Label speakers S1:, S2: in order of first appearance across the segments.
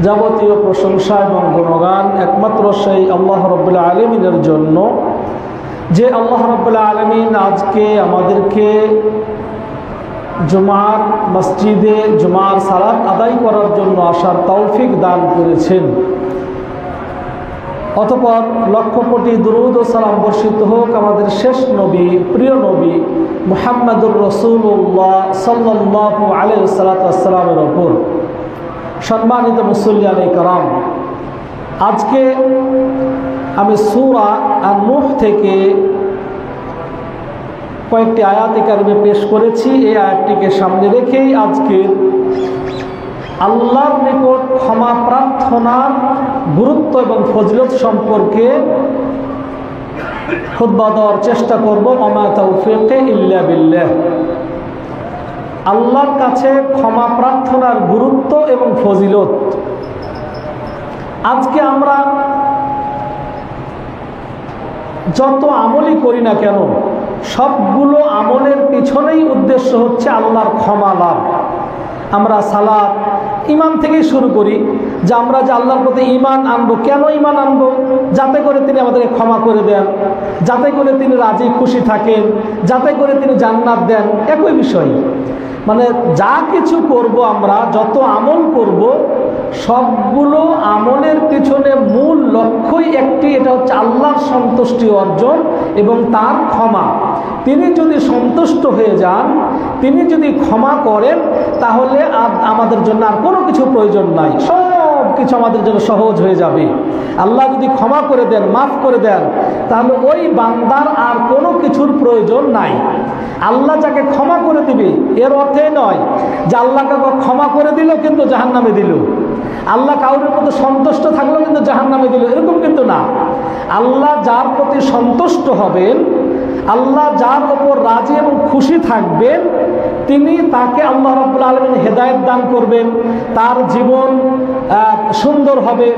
S1: যাবতীয় প্রশংসা এবং গুণগান একমাত্র সেই আল্লাহ রাব্বুল আলামিনের জন্য, যে আল্লাহ রাব্বুল আলামিন আজকে আমাদেরকে জুমার মসজিদে জুমার সালাত আদায় করার জন্য আসার তৌফিক দান করেছেন। অতঃপর লক্ষ কোটি দুরূদ ও সালাম বর্ষিত হোক আমাদের শেষ নবী, প্রিয় নবী মুহাম্মদুর রাসূলুল্লাহ সাল্লাল্লাহু আলাইহি ওয়াসাল্লামের ওপর। সম্মানিত মুসল্লিয়ানে কেরাম, আজকে আমি সূরা আন-নূহ থেকে কয়েকটি আয়াতে কারিমে পেশ করেছি। এই আয়াতটিকে সামনে রেখেই আজকে আল্লাহর নিকট ক্ষমা প্রার্থনার গুরুত্ব এবং ফজিলত সম্পর্কে খুতবা দেওয়ার চেষ্টা করব। ওমা তাওফীকি ইল্লা বিল্লাহ। আল্লাহর কাছে ক্ষমা প্রার্থনার গুরুত্ব এবং ফজিলত। আজকে আমরা যত আমলই করি না কেন, সবগুলো আমলের পিছনেই উদ্দেশ্য হচ্ছে আল্লাহর ক্ষমা লাভ। আমরা সালাত ঈমান থেকেই শুরু করি, যে আমরা যে আল্লাহর প্রতি ঈমান আনবো। কেন ঈমান আনবো? যাতে করে তিনি আমাদেরকে ক্ষমা করে দেন, যাতে করে তিনি রাজি খুশি থাকেন, যাতে করে তিনি জান্নাত দেন। একই বিষয়, মানে যা কিছু করব, আমরা যত আমল করব, সবগুলো আমলের পিছনে মূল লক্ষ্যই একটি, এটা হচ্ছে আল্লাহর সন্তুষ্টি অর্জন এবং তার ক্ষমা। তিনি যদি সন্তুষ্ট হয়ে যান, তিনি যদি ক্ষমা করেন, তাহলে আমাদের জন্য আর কোনো কিছু প্রয়োজন নাই, সব কিছু আমাদের জন্য সহজ হয়ে যাবে। আল্লাহ যদি ক্ষমা করে দেন, মাফ করে দেন, তাহলে ওই বান্দার আর কোনো কিছুর প্রয়োজন নাই। আল্লাহ যাকে ক্ষমা করে দিবে এর অর্থে নয় যে আল্লাহ কাউকে ক্ষমা করে দিল কিন্তু জাহান্নামে দিল, আল্লাহ কাউরের প্রতি সন্তুষ্ট থাকলো কিন্তু জাহান্নামে দিল, এরকম কিন্তু না। আল্লাহ যার প্রতি সন্তুষ্ট হবেন, আল্লাহ যার ওপর রাজি এবং খুশি থাকবেন, তিনি তাকে আল্লাহ রাব্বুল আলামিন হেদায়েত দান করবেন, তার জীবন সুন্দর হবে,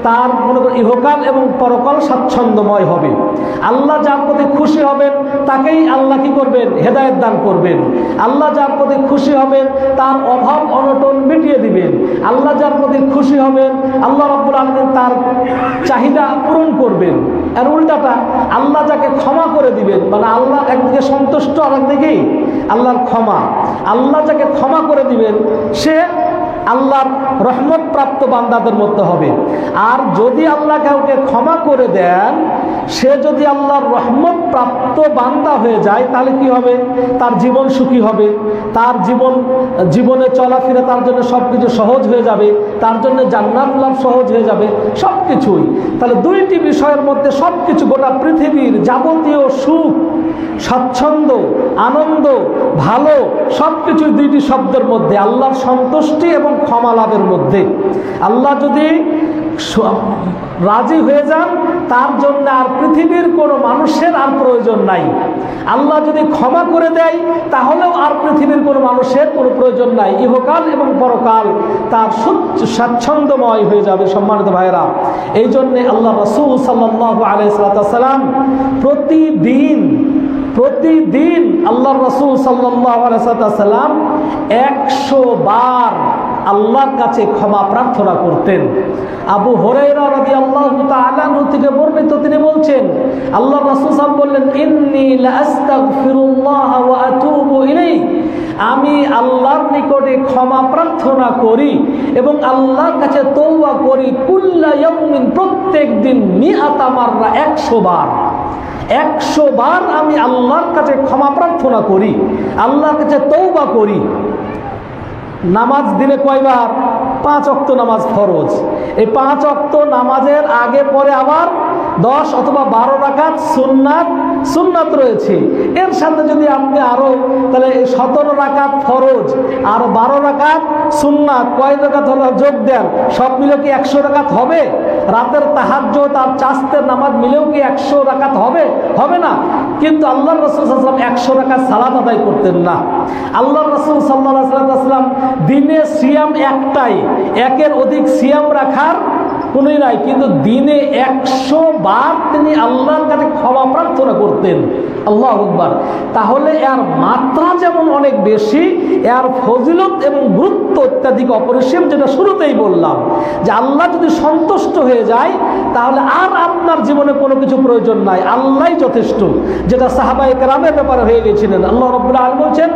S1: তার মনে করেন ইহকাল এবং পরকাল স্বাচ্ছন্দ্যময় হবে। আল্লাহ যার প্রতি খুশি হবেন তাকেই আল্লাহ কি করবেন? হেদায়েত দান করবেন। আল্লাহ যার প্রতি খুশি হবেন তার অভাব অনটন মিটিয়ে দিবেন। আল্লাহ যার প্রতি খুশি হবেন আল্লাহ রাব্বুল আলামিন তার চাহিদা পূরণ করবেন। আর উল্টাটা, আল্লাহ যাকে ক্ষমা করে দিবেন, মানে আল্লাহ একদিকে সন্তুষ্ট আর একদিকে আল্লাহর ক্ষমা। আল্লাহ যাকে ক্ষমা করে দিবেন সে আল্লাহর রহমত প্রাপ্ত বান্দাদের মধ্যে হবে। আর যদি আল্লাহ কাউকে ক্ষমা করে দেন, সে যদি আল্লাহর রহমত প্রাপ্ত বান্দা হয়ে যায়, তাহলে কি হবে? তার জীবন সুখী হবে, তার জীবনে চলাফেরা তার জন্য সব কিছু সহজ হয়ে যাবে, তার জন্য জান্নাত লাভ সহজ হয়ে যাবে, সব কিছুই। তাহলে দুইটি বিষয়ের মধ্যে সব কিছু, গোটা পৃথিবীর যাবতীয় সুখ, স্বাচ্ছন্দ্য, আনন্দ, ভালো সব কিছু দুইটি শব্দের মধ্যে, আল্লাহর সন্তুষ্টি এবং ক্ষমা লাভের মধ্যে। আল্লাহ যদি রাজি হয়ে যান, তার জন্য আর পৃথিবীর কোনো মানুষের আর প্রয়োজন নাই। আল্লাহ যদি ক্ষমা করে দেয়, তাহলেও আর পৃথিবীর কোনো মানুষের কোনো প্রয়োজন নাই। ইহকাল এবং পরকাল তার স্বাচ্ছন্দ্যময় হয়ে যাবে। সম্মানিত ভাইরা, এই জন্যে আল্লাহ রাসূল সাল্লাল্লাহু আলাইহি ওয়াসাল্লাম প্রতিদিন আল্লাহ রাসূল সাল্লাল্লাহু আলাইহি ওয়াসাল্লাম 100 বার আল্লাহর কাছে ক্ষমা প্রার্থনা করতেন। আবু হুরায়রা রাদিয়াল্লাহু তাআলা আনহু থেকে বর্ণিত, তিনি বলছেন আল্লাহ রাসূল সাল্লাল্লাহু আলাইহি ওয়াসাল্লাম বললেন, ইন্নী লাআস্তাগফিরুল্লাহ ওয়া আতুবু ইলাইহি, আমি আল্লাহর নিকটে ক্ষমা প্রার্থনা করি এবং আল্লাহর কাছে তওবা করি, কুল্লা ইয়াউমিন, প্রত্যেক দিন, মিআতা মাররা, 100 বার। 100 বার আমি আল্লাহর কাছে ক্ষমা প্রার্থনা করি, আল্লাহর কাছে তওবা করি। নামাজ দিনে কয়বার? 5 ওয়াক্ত নামাজ ফরজ। এই 5 ওয়াক্ত নামাজের আগে পরে আবার 10 অথবা 12 রাকাত সুন্নাত রয়েছে। এর সাথে যদি আপনি আরো তাহলে 17 রাকাত ফরজ আর 12 রাকাত সুন্নাত, কয় রাকাত হলো যোগ দেন, সব মিলে কি 100 রাকাত হবে? রাতের তাহাজ্জুদ আর চাস্তের নামাজ মিলেও কি 100 রাকাত হবে? হবে না। কিন্তু আল্লাহ রাসূল সাল্লাল্লাহু আলাইহি ওয়াসাল্লাম 100 রাকাত সালাত আদায় করতেন না। আল্লাহ রাসূল সাল্লাল্লাহু আলাইহি ওয়াসাল্লাম দিনে সিয়াম একটাই, একের অধিক সিয়াম রাখার কোনই নাই, কিন্তু দিনে 100 বার তিনি আল্লাহর কাছে ক্ষমা প্রার্থনা করতেন। আল্লাহু আকবার। তাহলে এর মাত্রা যেমন অনেক বেশি, এর ফজিলত এবং গুরুত্ব অত্যাধিক অপরিসীম, যেটা শুরুতেই বললাম যে আল্লাহ যদি সন্তুষ্ট হয়ে যায় তাহলে আর আপনার জীবনে কোনো কিছু প্রয়োজন নাই, আল্লাহই যথেষ্ট, যেটা সাহাবায়ে কেরামের ব্যাপারে হয়ে গিয়েছিলেন। আল্লাহ রাব্বুল আলামিন বলছেন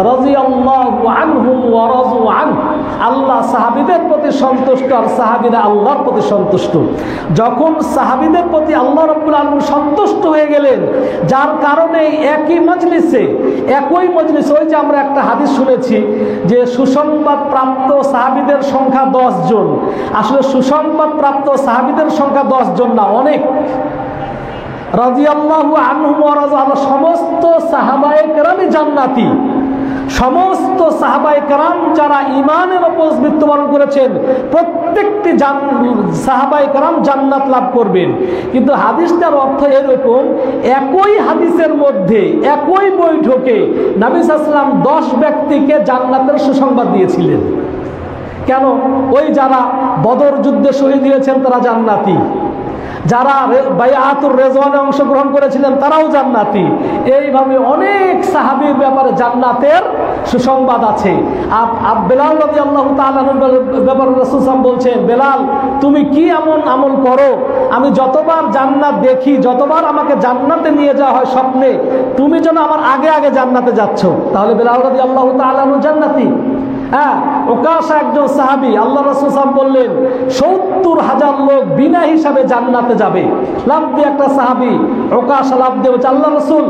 S1: রাদিয়াল্লাহু আনহুম ওয়া রাযু আনহু, আল্লাহ সাহাবীদের প্রতি সন্তুষ্ট আর সাহাবীরা আল্লাহর প্রতি সন্তুষ্ট। যখন সাহাবীদের প্রতি আল্লাহ রাব্বুল আলামিন সন্তুষ্ট হয়ে গেলেন, যার কারণে একই মজলিসে, ওই যে আমরা একটা হাদিস শুনেছি যে সুসংবাদ প্রাপ্ত সাহাবীদের সংখ্যা 10 জন। আসলে সুসংবাদ প্রাপ্ত সাহাবীদের সংখ্যা 10 জন না, অনেক। রাদিয়াল্লাহু আনহুম ওয়া রাযু আনহু, সমস্ত সাহাবায়ে কেরামই জান্নাতি। সমস্ত সাহাবায়ে কেরাম যারা ঈমানের উপর মৃত্যুবরণ করেছেন, প্রত্যেকটি সাহাবায়ে কেরাম জান্নাত লাভ করবেন। কিন্তু হাদিসটার অর্থ এরকম, একই হাদিসের মধ্যে একই বৈঠকে নবী সাল্লাল্লাহু আলাইহি ওয়াসাল্লাম 10 ব্যক্তিকে জান্নাতের সুসংবাদ দিয়েছিলেন। কেন? ওই যারা বদর যুদ্ধে শহীদ হয়েছেন তারা জান্নাতি, যারা বাইআতুর রিজওয়ানে অংশগ্রহণ করেছিলেন তারাও জান্নাতি। এইভাবে অনেক সাহাবীর ব্যাপারে জান্নাতের সুসংবাদ আছে। বেলাল রাদিয়াল্লাহু তাআলা ব্যাপারে রাসূল সাল্লাল্লাহু আলাইহি ওয়াসাল্লাম বলছেন, বেলাল তুমি কি এমন আমল করো, আমি যতবার জান্নাত দেখি, যতবার আমাকে জান্নাতে নিয়ে যাওয়া হয় স্বপ্নে, তুমি যেন আমার আগে আগে জান্নাতে যাচ্ছ। তাহলে বেলাল রাদিয়াল্লাহু তাআলা জান্নাতি। হ্যাঁ, ওকাশা একজন সাহাবী, আল্লাহ রাসূল সাল্লাল্লাহু আলাইহি ওয়াসাল্লাম বললেন ৭০,০০০ লোক বিনা হিসাবে জান্নাতে যাবে। লাভ দিয়ে একটা সাহাবী ওকাশা লাভ দিয়ে বলছে, আল্লাহ রাসূল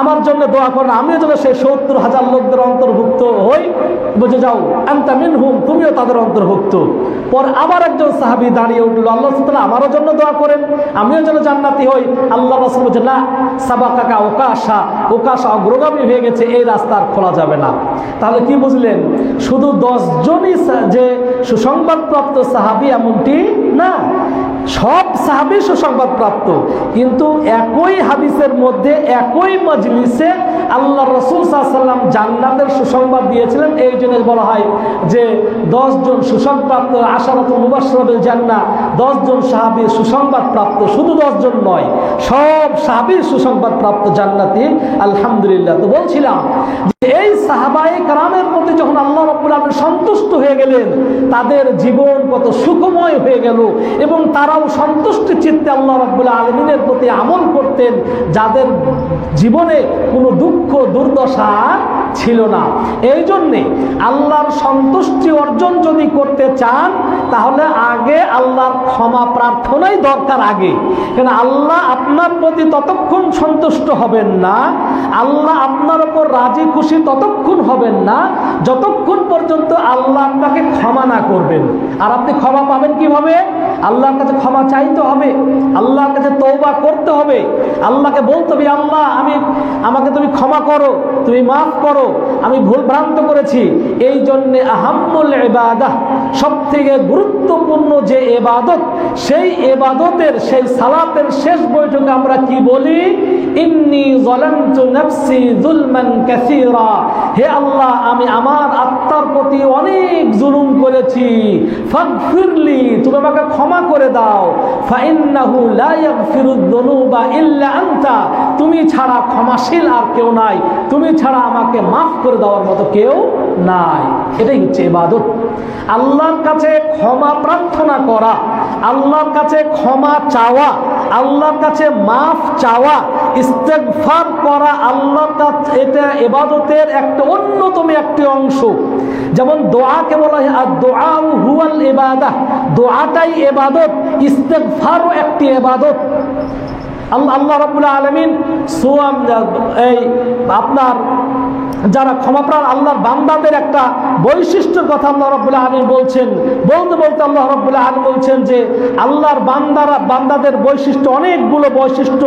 S1: আমার জন্য দোয়া করেন, আমিও যেন সেই ৭০,০০০ লোকদের অন্তর্ভুক্ত হই। বুঝে যাও আনতা মিনহুম, তুমিও তাদের অন্তর্ভুক্ত। পরে আবার একজন সাহাবী দাঁড়িয়ে উঠল, আল্লাহ রাসূল তাআলা আমারও জন্য দোয়া করেন, আমিও যেন জান্নাতি হই। আল্লাহ রাসূল বলছেন, না, সাবাকাকা ওকাশা, ওকাশা অগ্রগামী হয়ে গেছে, এই রাস্তা আর খোলা যাবে না। তাহলে কি বুঝলেন? শুধু 10 জনই যে সুসংবাদপ্রাপ্ত সাহাবী এমনটি না, সব সাহাবী সুসংবাদপ্রাপ্ত। কিন্তু একই হাদিসের মধ্যে একই মজলিসে আল্লাহ রাসূল সাল্লাল্লাহু আলাইহি ওয়াসাল্লাম জান্নাতের সুসংবাদ দিয়েছিলেন। এই জন্য বলা হয় যে 10 জন সুসংবাদপ্রাপ্ত, আশারাতুল মুবাশশিরা বিল জান্নাহ, 10 জন সাহাবী সুসংবাদপ্রাপ্ত। শুধু 10 জন নয়, সব সাহাবী সুসংবাদপ্রাপ্ত জান্নাতি। আলহামদুলিল্লাহ। তো বলছিলাম যে এই সাহাবায়ে কেরামের প্রতি যখন আল্লাহ রাব্বুল আলামিন সন্তুষ্ট হয়ে গেলেন, তাদের জীবন কত সুখময় হয়ে গেল এবং তারাও সন্তুষ্টি চিত্তে আল্লাহ রাব্বুল আলামিনের প্রতি আমল করতেন, যাদের জীবনে কোনো দুঃখ দুর্দশা ছিল না। এই জন্যে আল্লাহর সন্তুষ্টি অর্জন যদি করতে চান তাহলে আগে আল্লাহর ক্ষমা প্রার্থনাই দরকার আগে। কেন? আল্লাহ আপনার প্রতি ততক্ষণ সন্তুষ্ট হবেন না, আল্লাহ আপনার উপর রাজি খুশি ততক্ষণ হবেন না যতক্ষণ পর্যন্ত আল্লাহ আপনাকে ক্ষমা না করবেন। আর আপনি ক্ষমা পাবেন কিভাবে? আল্লাহর কাছে ক্ষমা চাইতে হবে, আল্লাহর কাছে তওবা করতে হবে, আল্লাহকে বলতে হবে, আল্লাহ আমাকে তুমি ক্ষমা করো, তুমি মাফ করো, আমি ভুল ভ্রান্ত করেছি। এই জন্যে আহাম্মুল ইবাদাহ, সবথেকে গুরুত্বপূর্ণ যে ইবাদত, সেই ইবাদতের, সেই সালাতের শেষ বৈঠকে আমরা কি বলি? ইন্নী যালামতু নাফসি যুলমান কাসীরা, হে আল্লাহ আমি আমার আত্মার প্রতি অনেক জুলুম করেছি, ফাগফিরলি, তুমি আমাকে ক্ষমা করে দাও, ফাইন্নাহু লা ইয়াগফিরুয যুনুবা ইল্লা আনতা, তুমি ছাড়া ক্ষমাশীল আর কেউ নাই, তুমি ছাড়া আমাকে মাফ করে দেওয়ার মতো কেউ নাই। এটাই হচ্ছে ইবাদত। আল্লাহর কাছে ক্ষমা প্রার্থনা করা, আল্লাহর কাছে ক্ষমা চাওয়া, আল্লাহর কাছে মাফ চাওয়া, ইস্তেগফার করা আল্লাহর কাছে, এটা ইবাদতের একটা অন্যতম একটি অংশ। যেমন দোয়াকে বলা হয় আর-দুআ হুয়াল ইবাদাহ, দোয়াটাই ইবাদত, ইস্তেগফারও একটি ইবাদত। আল্লাহ রাব্বুল আলামিন এই আপনার যারা ক্ষমাপ্রাণ আল্লাহর বান্দাদের একটা বৈশিষ্ট্যের কথা আল্লাহ রাব্বুল আলামিন বলছেন। বলতে বলতে আল্লাহ রাব্বুল আলামিন বলছেন যে আল্লাহর বান্দাদের বৈশিষ্ট্য, অনেকগুলো বৈশিষ্ট্য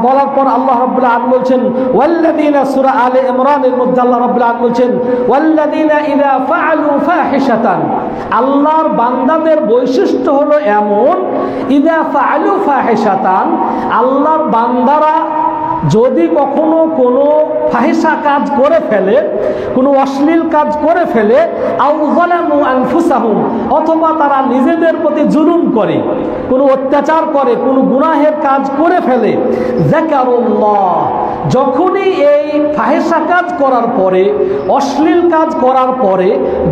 S1: বলার পর আল্লাহ রাব্বুল আলামিন বলছেন ওয়াল্লাযীনা, সূরা আলে ইমরানের মধ্যে আল্লাহ রাব্বুল আলামিন বলছেন ওয়াল্লাযীনা ইযা ফাআলু ফাহিশাতান, আল্লাহর বান্দাদের বৈশিষ্ট্য হলো এমন, ইযা ফাআলু ফাহিশাতান, আল্লাহর বান্দারা যদি কখনো কোনো ফাহিশা কাজ করে ফেলে, কোনো অশ্লীল কাজ করে ফেলে, আও যালামু আনফুসাহুম, অথবা তারা নিজেদের প্রতি জুলুম করে, কোনো অত্যাচার করে, কোনো গুনাহের কাজ করে ফেলে, যাকারুল্লাহ, যখনই এই ফাহেসা কাজ করার পরে, অশ্লীল কাজ করার পরে,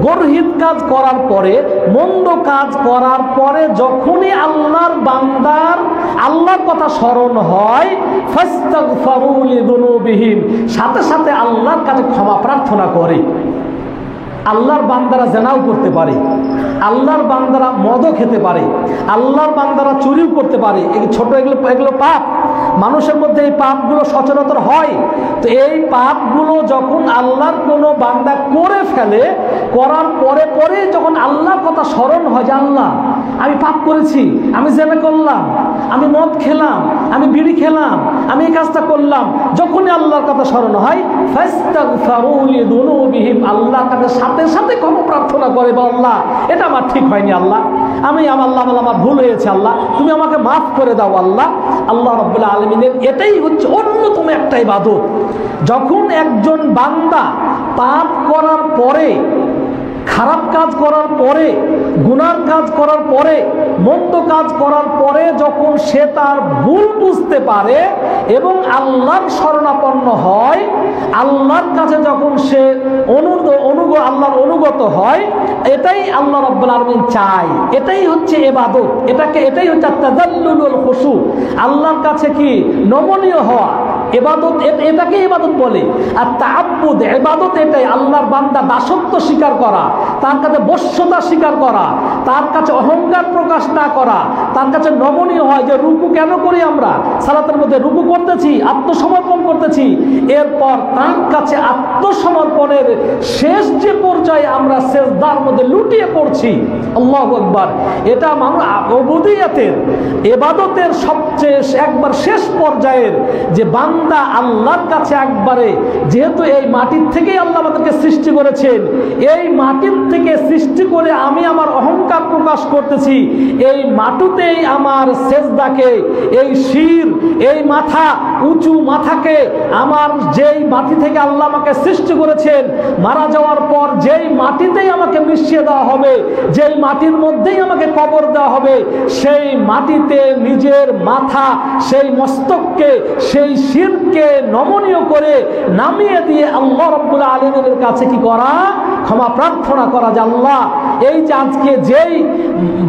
S1: গর্হিত কাজ করার পরে, মন্দ কাজ করার পরে যখনই আল্লাহর বান্দার আল্লাহর কথা স্মরণ হয়, ফাস্তাগফিরু লিযুনুবিহিম, সাথে সাথে আল্লাহর কাছে ক্ষমা প্রার্থনা করে। আল্লাহর বান্দারা জেনাও করতে পারে, আল্লাহর বান্দারা মদও খেতে পারে, আল্লাহর বান্দারা চুরিও করতে পারে। এই ছোট এগুলো পাপ, মানুষের মধ্যে এই পাপগুলো সচরাচর হয়। তো এই পাপগুলো যখন আল্লাহর কোনো বান্দা করে ফেলে, করার পরে পরে যখন আল্লাহর কথা স্মরণ হয় যে আল্লাহ আমি পাপ করেছি, আমি জেনা করলাম, আমি মদ খেলাম, আমি বিড়ি খেলাম, আমি এই কাজটা করলাম, যখনই আল্লাহর কথা স্মরণ হয়, ফাস্তাগফিরু লিযুনুবিহিম, আল্লাহর কাছে সাথে সাথে ক্ষমা প্রার্থনা করে, বা আল্লাহ এটা আমার ঠিক হয়নি, আল্লাহ আমার ভুল হয়েছে, আল্লাহ তুমি আমাকে মাফ করে দাও। আল্লাহ রাব্বুল আলামিনের এটাই হচ্ছে অন্যতম একটা ইবাদত। যখন একজন বান্দা পাপ করার পরে, খারাপ কাজ করার পরে, গুনার কাজ করার পরে, মন্দ কাজ করার পরে যখন সে তার ভুল বুঝতে পারে এবং আল্লাহর শরণাপন্ন হয়, আল্লাহর কাছে যখন সে আল্লাহর অনুগত হয়, এটাই আল্লাহ রাব্বুল আলামিন চায়, এটাই হচ্ছে ইবাদত। এটাই হচ্ছে তাযাল্লুল ওয়াল খুশু, আল্লাহর কাছে কি নমনীয় হওয়া, ইবাদত, এটাকে ইবাদত বলে। আর তাআব্বুদ, ইবাদত এটাই আল্লাহর বান্দা দাসত্ব স্বীকার করা, তার কাছে বশ্যতা স্বীকার করা, তার কাছে অহংকার প্রকাশ না করা, তার কাছে নমনীয় হয়। যে রুকু কেন করি আমরা? সালাতের মধ্যে রুকু করতেছি, আত্মসমর্পণ করতেছি, এরপর তার কাছে আত্মসমর্পণের শেষ যে পর্যায়ে আমরা সেজদার মধ্যে লুটিয়ে পড়ছি, আল্লাহু আকবার। এটা উবুদিয়তের, ইবাদতের সবচেয়ে একবার শেষ পর্যায়ের, যে বান্দা আল্লাহর কাছে একবারে, যেহেতু এই মাটির থেকেই আল্লাহ আমাদেরকে সৃষ্টি করেছেন, এই মাটির থেকে সৃষ্টি করে আমি আমার অহংকার প্রকাশ করতেছি, এই মাটিতেই আমার সেজদাকে, এই শির, এই মাথা, উঁচু মাথাকে, আমার যেই মাটি থেকে আল্লাহ আমাকে সৃষ্টি করেছেন, মারা যাওয়ার পর যেই মাটিতেই আমাকে মিশিয়ে দেওয়া হবে, যেই মাটির মধ্যেই আমাকে কবর দেওয়া হবে, সেই মাটিতে নিজের মাথা, সেই মস্তককে, সেই শিরকে নমনীয় করে নামিয়ে দিয়ে আল্লাহ রাব্বুল আলামিনের কাছে কি করা? ক্ষমা প্রার্থনা করা। যে আল্লাহ, এই যে আজকে যেই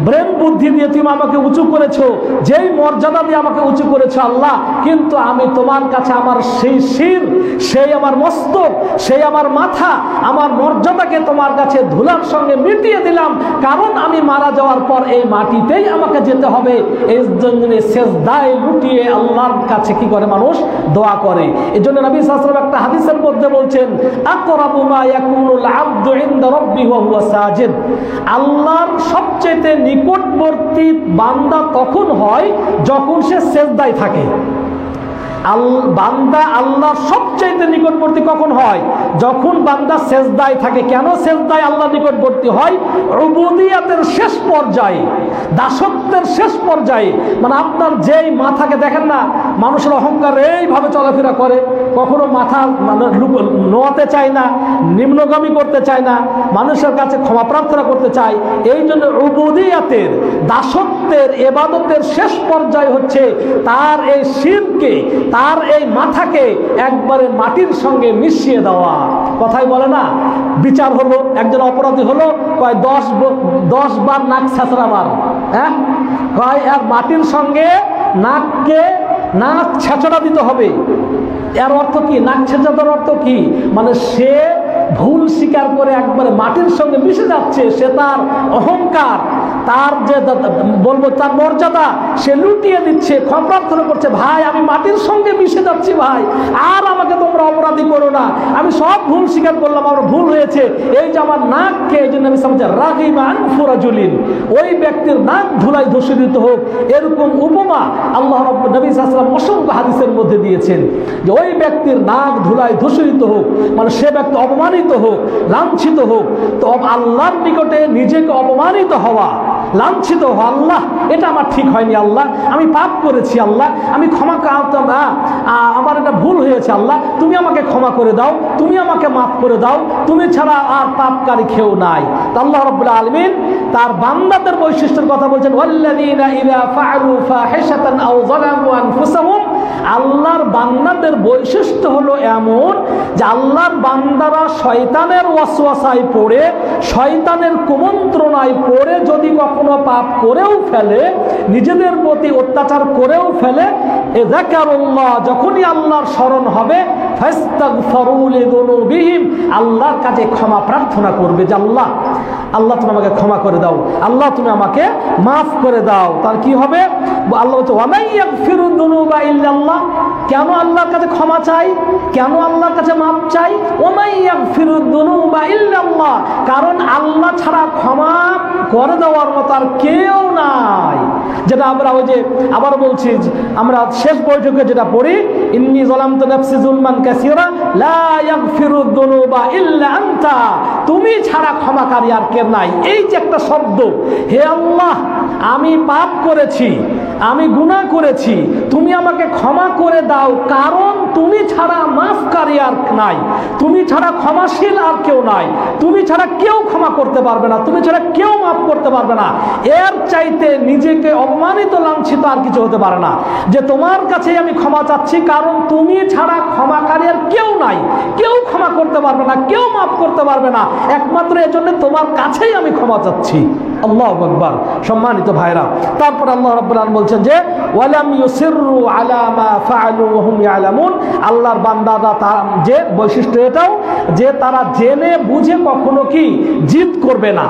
S1: ব্রেন বুদ্ধি দিয়ে তুমি আমাকে উঁচু করেছো, যেই মর্যাদা দিয়ে আমাকে উঁচু করেছো আল্লাহ, কিন্তু আমি তোমার কাছে আমার সেই শির, সেই আমার মস্তক, সেই আমার মাথা, আমার মর্যাদাকে তোমার কাছে ধুলার সঙ্গে মিটিয়ে দিলাম, কারণ আমি মারা যাওয়ার পর এই মাটিতেই আমাকে যেতে হবে। এই জন্য সেজদায় লুটিয়ে আল্লাহর কাছে কি করে? মানুষ দোয়া করে। এই জন্য নবী সাল্লাল্লাহু আলাইহি ওয়াসাল্লাম একটা হাদিসের মধ্যে বলছেন, আকরাবু মা ইয়াকুনুল আবদু ইনদা রাব্বিহি ওয়া হুয়া সাজিদ, আল্লাহর সবচেয়ে নিকটবর্তী বান্দা তখন হয় যখন সে সেজদায় থাকে। বান্দা আল্লাহর সবচাইতে নিকটবর্তী কখন হয়? যখন বান্দা সেজদায় থাকে। কেন সেজদায় আল্লাহ নিকটবর্তী হয়? উবুদিয়াতের শেষ পর্যায়ে, দাসত্বের শেষ পর্যায়ে। মানে আপনার যেই মাথাকে দেখেন না, মানুষের অহংকার এইভাবে চলাফেরা করে, কখনো মাথা নোয়াতে চায় না, নিম্নগামী করতে চায় না, মানুষের কাছে ক্ষমা প্রার্থনা করতে চায়। এই জন্য উবুদিয়াতের, দাসত্বের, ইবাদতের শেষ পর্যায়ে হচ্ছে তার এই শিরকে, তার এই মাথাকে একবারে মাটির সঙ্গে মিশিয়ে দেওয়া। কথাই বলে না, বিচার হলো, একজন অপরাধী হলো, কয় 10 বার নাক ছেঁচড়া মার, হ্যাঁ, কয় আর মাটির সঙ্গে নাক ছেঁচড়া দিতে হবে। এর অর্থ কি? নাক ছেঁচড়ার অর্থ কি? মানে সে ভুল স্বীকার করে একবারে মাটির সঙ্গে মিশে যাচ্ছে। সে তার অহংকার, তার যে বলবো তার মর্যাদা সে লুটিয়ে দিচ্ছে, ক্ষমা প্রার্থনা করছে, ভাই আমি মাটির সঙ্গে মিশে যাচ্ছি, ভাই আর আমাকে তোমরা অপরাধী করো না, আমি সব ভুল স্বীকার করলাম, আমার ভুল হয়েছে। এই যে আমার নাককে, এই জন্য আমি বলছি রাগিবা আনফু রাজুলিন, ওই ব্যক্তির নাক ধুলাই দূষিত হোক, এরকম উপমা আল্লাহ নবী সাল্লাল্লাহু আলাইহি ওয়াসাল্লাম অসংখ্য হাদিসের মধ্যে দিয়েছেন। যে ওই ব্যক্তির নাক ধুলাই দূষিত হোক, মানে সে ব্যক্তি অপমানিত হোক, লাঞ্ছিত হোক। তো আল্লাহর নিকটে নিজেকে অপমানিত হওয়া, লাঞ্ছিত হও, আল্লাহ এটা আমার ঠিক হয়নি, আল্লাহ আমি পাপ করেছি, আল্লাহ আমি ক্ষমা, আমার এটা ভুল হয়েছে, আল্লাহ তুমি আমাকে ক্ষমা করে দাও, তুমি আমাকে মাফ করে দাও, তুমি ছাড়া আর পাপকারী কেউ নাই। আল্লাহ রাব্বুল আলামিন তার বান্দাদের বৈশিষ্ট্যের কথা বলছেন, ওয়াল্লাযীনা ইযা ফাআলু ফাহিশাতান আও যালামু আনফুসাহুম। আল্লাহর বান্দাদের বৈশিষ্ট্য হলো এমন যে আল্লাহর বান্দারা শয়তানের ওয়াসওয়াসায় পড়ে, শয়তানের কুমন্ত্রণায় পড়ে যদি কখনো পাপ করেও ফেলে, নিজেদের প্রতি অত্যাচার করেও ফেলে, যাকারুল্লাহ, যখনই আল্লাহর স্মরণ হবে, ফাস্তাগফিরু লিযুনুবিহিম, আল্লাহর কাছে ক্ষমা প্রার্থনা করবে যে আল্লাহ তুমি আমাকে ক্ষমা করে দাও, আল্লাহ তুমি আমাকে মাফ করে দাও। তার কি হবে? আল্লাহ বলছে ওয়া মান ইয়াগফিরুদ যুনুবা ইল্লাল্লাহ। কেন আল্লাহর কাছে ক্ষমা চাই, কেন আল্লাহর কাছে মাফ চাই? ওয়া মান ইয়াগফিরুদ যুনুবা ইল্লাল্লাহ, কারণ আল্লাহ ছাড়া ক্ষমা করে দেওয়ার মতো আর কেউ নাই। যেটা আমরা ওই যে আবার বলছি, আমরা শেষ বৈঠকে যেটা পড়ি, ইন্নী যালামতু নাফসি যুলমান কাসীরা লা ইয়াগফিরুদ যুনুবা ইল্লা আনতা, তুমি ছাড়া ক্ষমাকারী আর কেউ নাই। এই যে একটা শব্দ, হে আল্লাহ আমি পাপ করেছি, আমি গুনাহ করেছি, তুমি আমাকে ক্ষমা করে দাও, কারণ তুমি ছাড়া মাফকারী আর নাই, তুমি ছাড়া ক্ষমাশীল আর কেউ নাই, তুমি ছাড়া কেউ ক্ষমা করতে পারবে না, তুমি ছাড়া কেউ মাফ করতে পারবে না। এর চাইতে নিজেকে অপমানিত লাঞ্ছিত আর কিছু হতে পারে না, যে তোমার কাছে আমি ক্ষমা চাচ্ছি, কারণ তুমি ছাড়া ক্ষমাকারী আর কেউ নাই, কেউ ক্ষমা করতে পারবে না, কেউ মাফ করতে পারবে না, একমাত্র এজন্য তোমার কাছেই আমি ক্ষমা চাচ্ছি। আল্লাহু আকবার। সম্মানিত ভাইরা, তারপর আল্লাহ রাব্বুল আলামিন বলছেন যে ওয়ালাম ইউসিররু আলা মা ফাআলু ওয়া হুম ইয়ালামুন। আল্লাহর বান্দারা তার যে বৈশিষ্ট্য এটাও যে তারা জেনে বুঝে কখনো কি জিদ করবে না,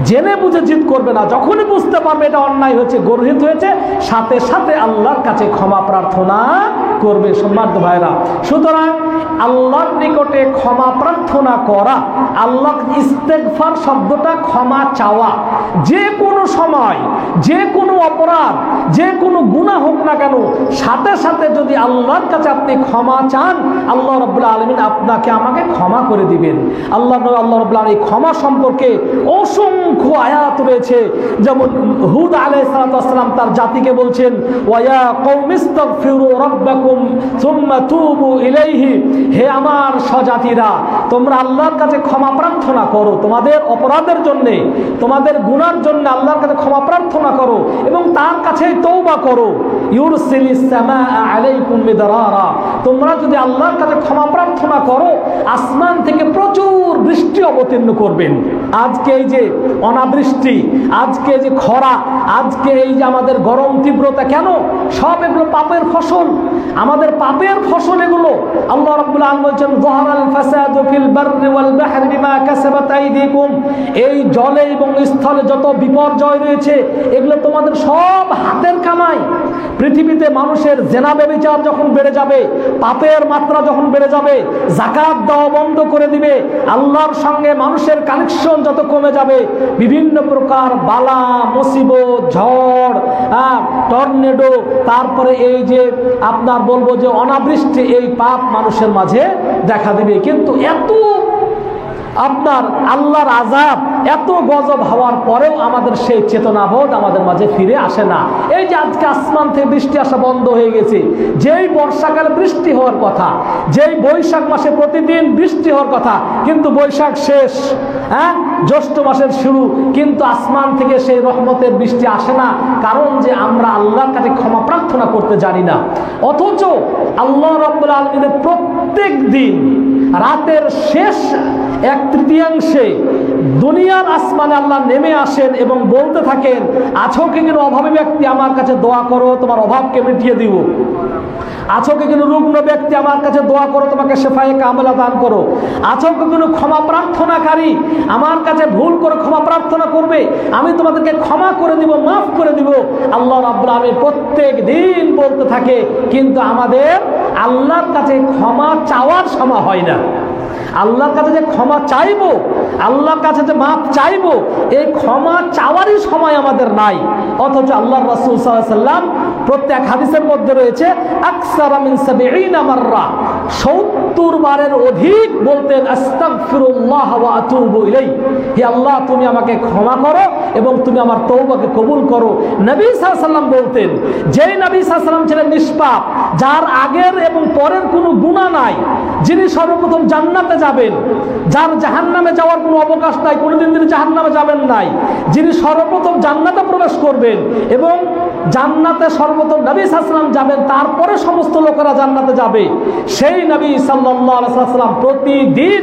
S1: জেনে বুঝে জিদ করবে না, যখনই বুঝতে পারবে এটা অন্যায় হয়েছে, গর্হিত হয়েছে, সাথে সাথে আল্লাহর কাছে ক্ষমা প্রার্থনা করবে। সম্মানিত ভাইরা, সুতরাং আল্লাহর নিকটে ক্ষমা প্রার্থনা করা, আল্লাহ ইস্তেগফার শব্দটা ক্ষমা চাওয়া, যে কোনো সময় যে কোনো অপরাধ যে কোনো গুনাহ হোক না কেন, সাথে সাথে যদি আল্লাহর কাছে আপনি ক্ষমা চান, আল্লাহ রাব্বুল আলামিন আপনাকে আমাকে ক্ষমা করে দিবেন। আল্লাহ রাব্বুল আলামিন ক্ষমা সম্পর্কে অসংখ্য আয়াত রয়েছে। যেমন হুদ আলাইহিস সালাম তার জাতিকে বলছেন, ওয়া ইয়া কওমিস্তাগফিরু রাব্বাকুম সুম্মা তুবু ইলাইহি, হে আমার স্বজাতিরা তোমরা আল্লাহর কাছে ক্ষমা প্রার্থনা করো, তোমাদের অপরাধের জন্য, তোমাদের গুনার জন্য আল্লাহর কাছে ক্ষমা প্রার্থনা করো এবং তার কাছেই তওবা করো। ইউরসিলিস সামাআ আলাইকুম মিদরারা, তোমরা যদি আল্লাহর কাছে ক্ষমা প্রার্থনা করো, আসমান থেকে প্রচুর বৃষ্টি অবতীর্ণ করবেন। আজকে এই যে অনাবৃষ্টি, আজকে যে খরা, আজকে এই যে আমাদের গরম তীব্রতা, কেন? সব এগুলো পাপের ফসল, আমাদের পাপের ফসল এগুলো। আল্লাহ রাব্বুল আলামিন বলেন যাহারাল ফাসাদু ফিল বাররি ওয়াল বাহরি বিমা কাসাবাত আইদিকুম, এই জলে এবং স্থলে যত বিপর্যয় রয়েছে এগুলো তোমাদের সব হাতের কামাই। পৃথিবীতে মানুষের জেনা ব্যভিচার যখন বেড়ে যাবে, পাপের মাত্রা যখন বেড়ে যাবে, যাকাত দেওয়া বন্ধ করে দিবে, আল্লাহর সঙ্গে মানুষের কানেকশন যত কমে যাবে, বিভিন্ন প্রকার বালা মুসিবত, ঝড়, টর্নেডো, তারপরে এই যে আপনার বলবো যে অনাবৃষ্টি, এই পাপ মানুষের মাঝে দেখা দিবে। কিন্তু এত আপনার আল্লাহর আযাব, এত গজব হওয়ার পরেও আমাদের সেই চেতনাবোধ আমাদের মাঝে ফিরে আসে না। এই যে আজকে আসমান থেকে বৃষ্টি আসা বন্ধ হয়ে গেছে, যেই বর্ষাকালে বৃষ্টি হওয়ার কথা, যেই বৈশাখ মাসে প্রতিদিন বৃষ্টি হওয়ার কথা, কিন্তু বৈশাখ শেষ, জ্যৈষ্ঠ মাসের শুরু, কিন্তু আসমান থেকে সেই রহমতের বৃষ্টি আসে না। কারণ যে আমরা আল্লাহর কাছে ক্ষমা প্রার্থনা করতে জানি না। অথচ আল্লাহ রাব্বুল আলামিনের প্রত্যেক দিন রাতের শেষ 1/3 দুনিয়ার আসমানে আল্লাহ নেমে আসেন এবং বলতে থাকেন, আছো কি কোনো অভাবী ব্যক্তি, আমার কাছে দোয়া করো, তোমার অভাবকে মিটিয়ে দিব। আছো কি কোনো রুগ্ন ব্যক্তি, আমার কাছে দোয়া করো, তোমাকে শেফায়ে কামেলা দান করো। আছো কি কোনো ক্ষমা প্রার্থনাকারী, আমার কাছে ভুল করে ক্ষমা প্রার্থনা করবে, আমি তোমাদেরকে ক্ষমা করে দিব, মাফ করে দিব। আল্লাহ রাব্বুল আলামিন প্রত্যেক দিন বলতে থাকে, কিন্তু আমাদের আল্লাহর কাছে ক্ষমা চাওয়ার সময় হয় না। আল্লাহর কাছে যে ক্ষমা চাইবো, আল্লাহর কাছে যে মাফ চাইবো, এই ক্ষমা চাওয়ারই সময় আমাদের নাই। অথচ আল্লাহর রাসূল সাল্লাল্লাহু আলাইহি ওয়াসাল্লাম প্রত্যেক হাদিসের মধ্যে রয়েছে আকসারা মিন ৭০ মাররা, ৭০ বারের অধিক বলতেন আস্তাগফিরুল্লাহ ওয়া আতুবু ইলাইহি, হে আল্লাহ তুমি আমাকে ক্ষমা করো এবং তুমি আমার তওবাকে কবুল করো। নবী সাল্লাল্লাহু আলাইহি ওয়াসাল্লাম বলতেন, যেই নবী সাল্লাল্লাহু আলাইহি ওয়াসাল্লাম ছিলেন নিষ্পাপ, যার আগের এবং পরের কোনো গুনাহ নাই, যিনি সর্বপ্রথম জান্নাতে যাবেন, যার জাহান্নামে যাওয়ার কোনো অবকাশ নাই, কোনোদিন তিনি জাহান্নামে যাবেন নাই, যিনি সর্বপ্রথম জান্নাতে প্রবেশ করবেন এবং জান্নাতে সর্বপ্রথম নবী সাল্লাল্লাহু আলাইহি ওয়াসাল্লাম যাবেন, তারপরে সমস্ত লোকেরা জান্নাতে যাবে, সেই নবী সাল্লাল্লাহু আলাইহি ওয়াসাল্লাম প্রতিদিন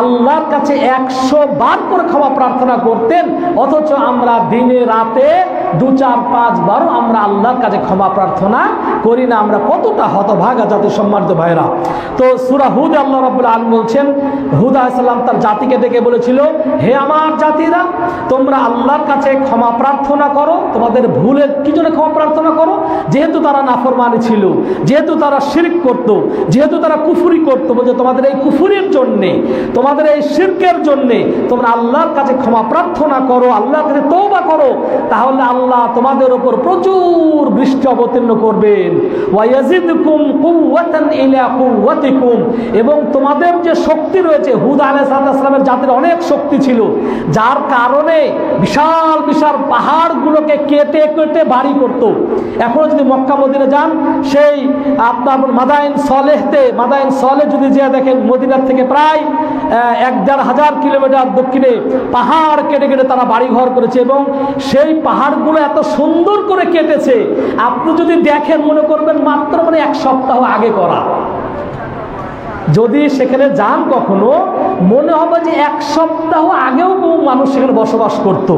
S1: আল্লাহর কাছে 100 বার করে ক্ষমা প্রার্থনা করতেন। অথচ আমরা দিনে রাতে 2, 4, 5 বারও আমরা আল্লাহর কাছে ক্ষমা প্রার্থনা করি না। আমরা কতটা হতভাগা জাতি, সম্মানিত ভাইরা। তো সূরা হুদে আল্লাহ রাব্বুল আলামিন বলছেন, হুদ আলাইহিস সালাম তার জাতিকে ডেকে বলেছিল, হে আমার জাতিরা, তোমরা আল্লাহর কাছে ক্ষমা প্রার্থনা করো। তোমাদের ভুলের কি জন্য ক্ষমা প্রার্থনা করো? যেহেতু তারা নাফরমানি ছিল, যেহেতু তারা শিরক করত, যেহেতু তারা কুফরি করত, বলছে তোমাদের এই কুফরির জন্যে, তোমাদের এই শিরকের জন্যে তোমরা আল্লাহর কাছে ক্ষমা প্রার্থনা করো, আল্লাহর কাছে তওবা করো, তাহলে আল্লাহ তোমাদের উপর প্রচুর বৃষ্টি অবতীর্ণ করবেন। ওয়ায়াজিদকুম কুওয়াতান ইলা কুওয়াতিকুম, এবং তোমাদের যে শক্তি রয়েছে, হুদ আলাইহিস সালামের জাতির অনেক শক্তি ছিল, যার কারণে বিশাল বিশাল পাহাড়গুলোকে কেটে কেটে বাড়ি করত। এখনো যদি মক্কা মদিনা যান, সেই আপনার মাদাইন সলেহ যদি যে দেখেন, মদিনার থেকে প্রায় 1-1.5 হাজার কিলোমিটার দক্ষিণে পাহাড় কেটে কেটে তারা বাড়ি ঘর করেছে এবং সেই পাহাড়গুলো এত সুন্দর করে কেটেছে, আপনি যদি দেখেন মনে করবেন মাত্র 1 সপ্তাহ আগে করা। যদি সেখানে যান কখনো, মনে হবে যে 1 সপ্তাহ আগেও বহু মানুষ সেখানে বসবাস করত।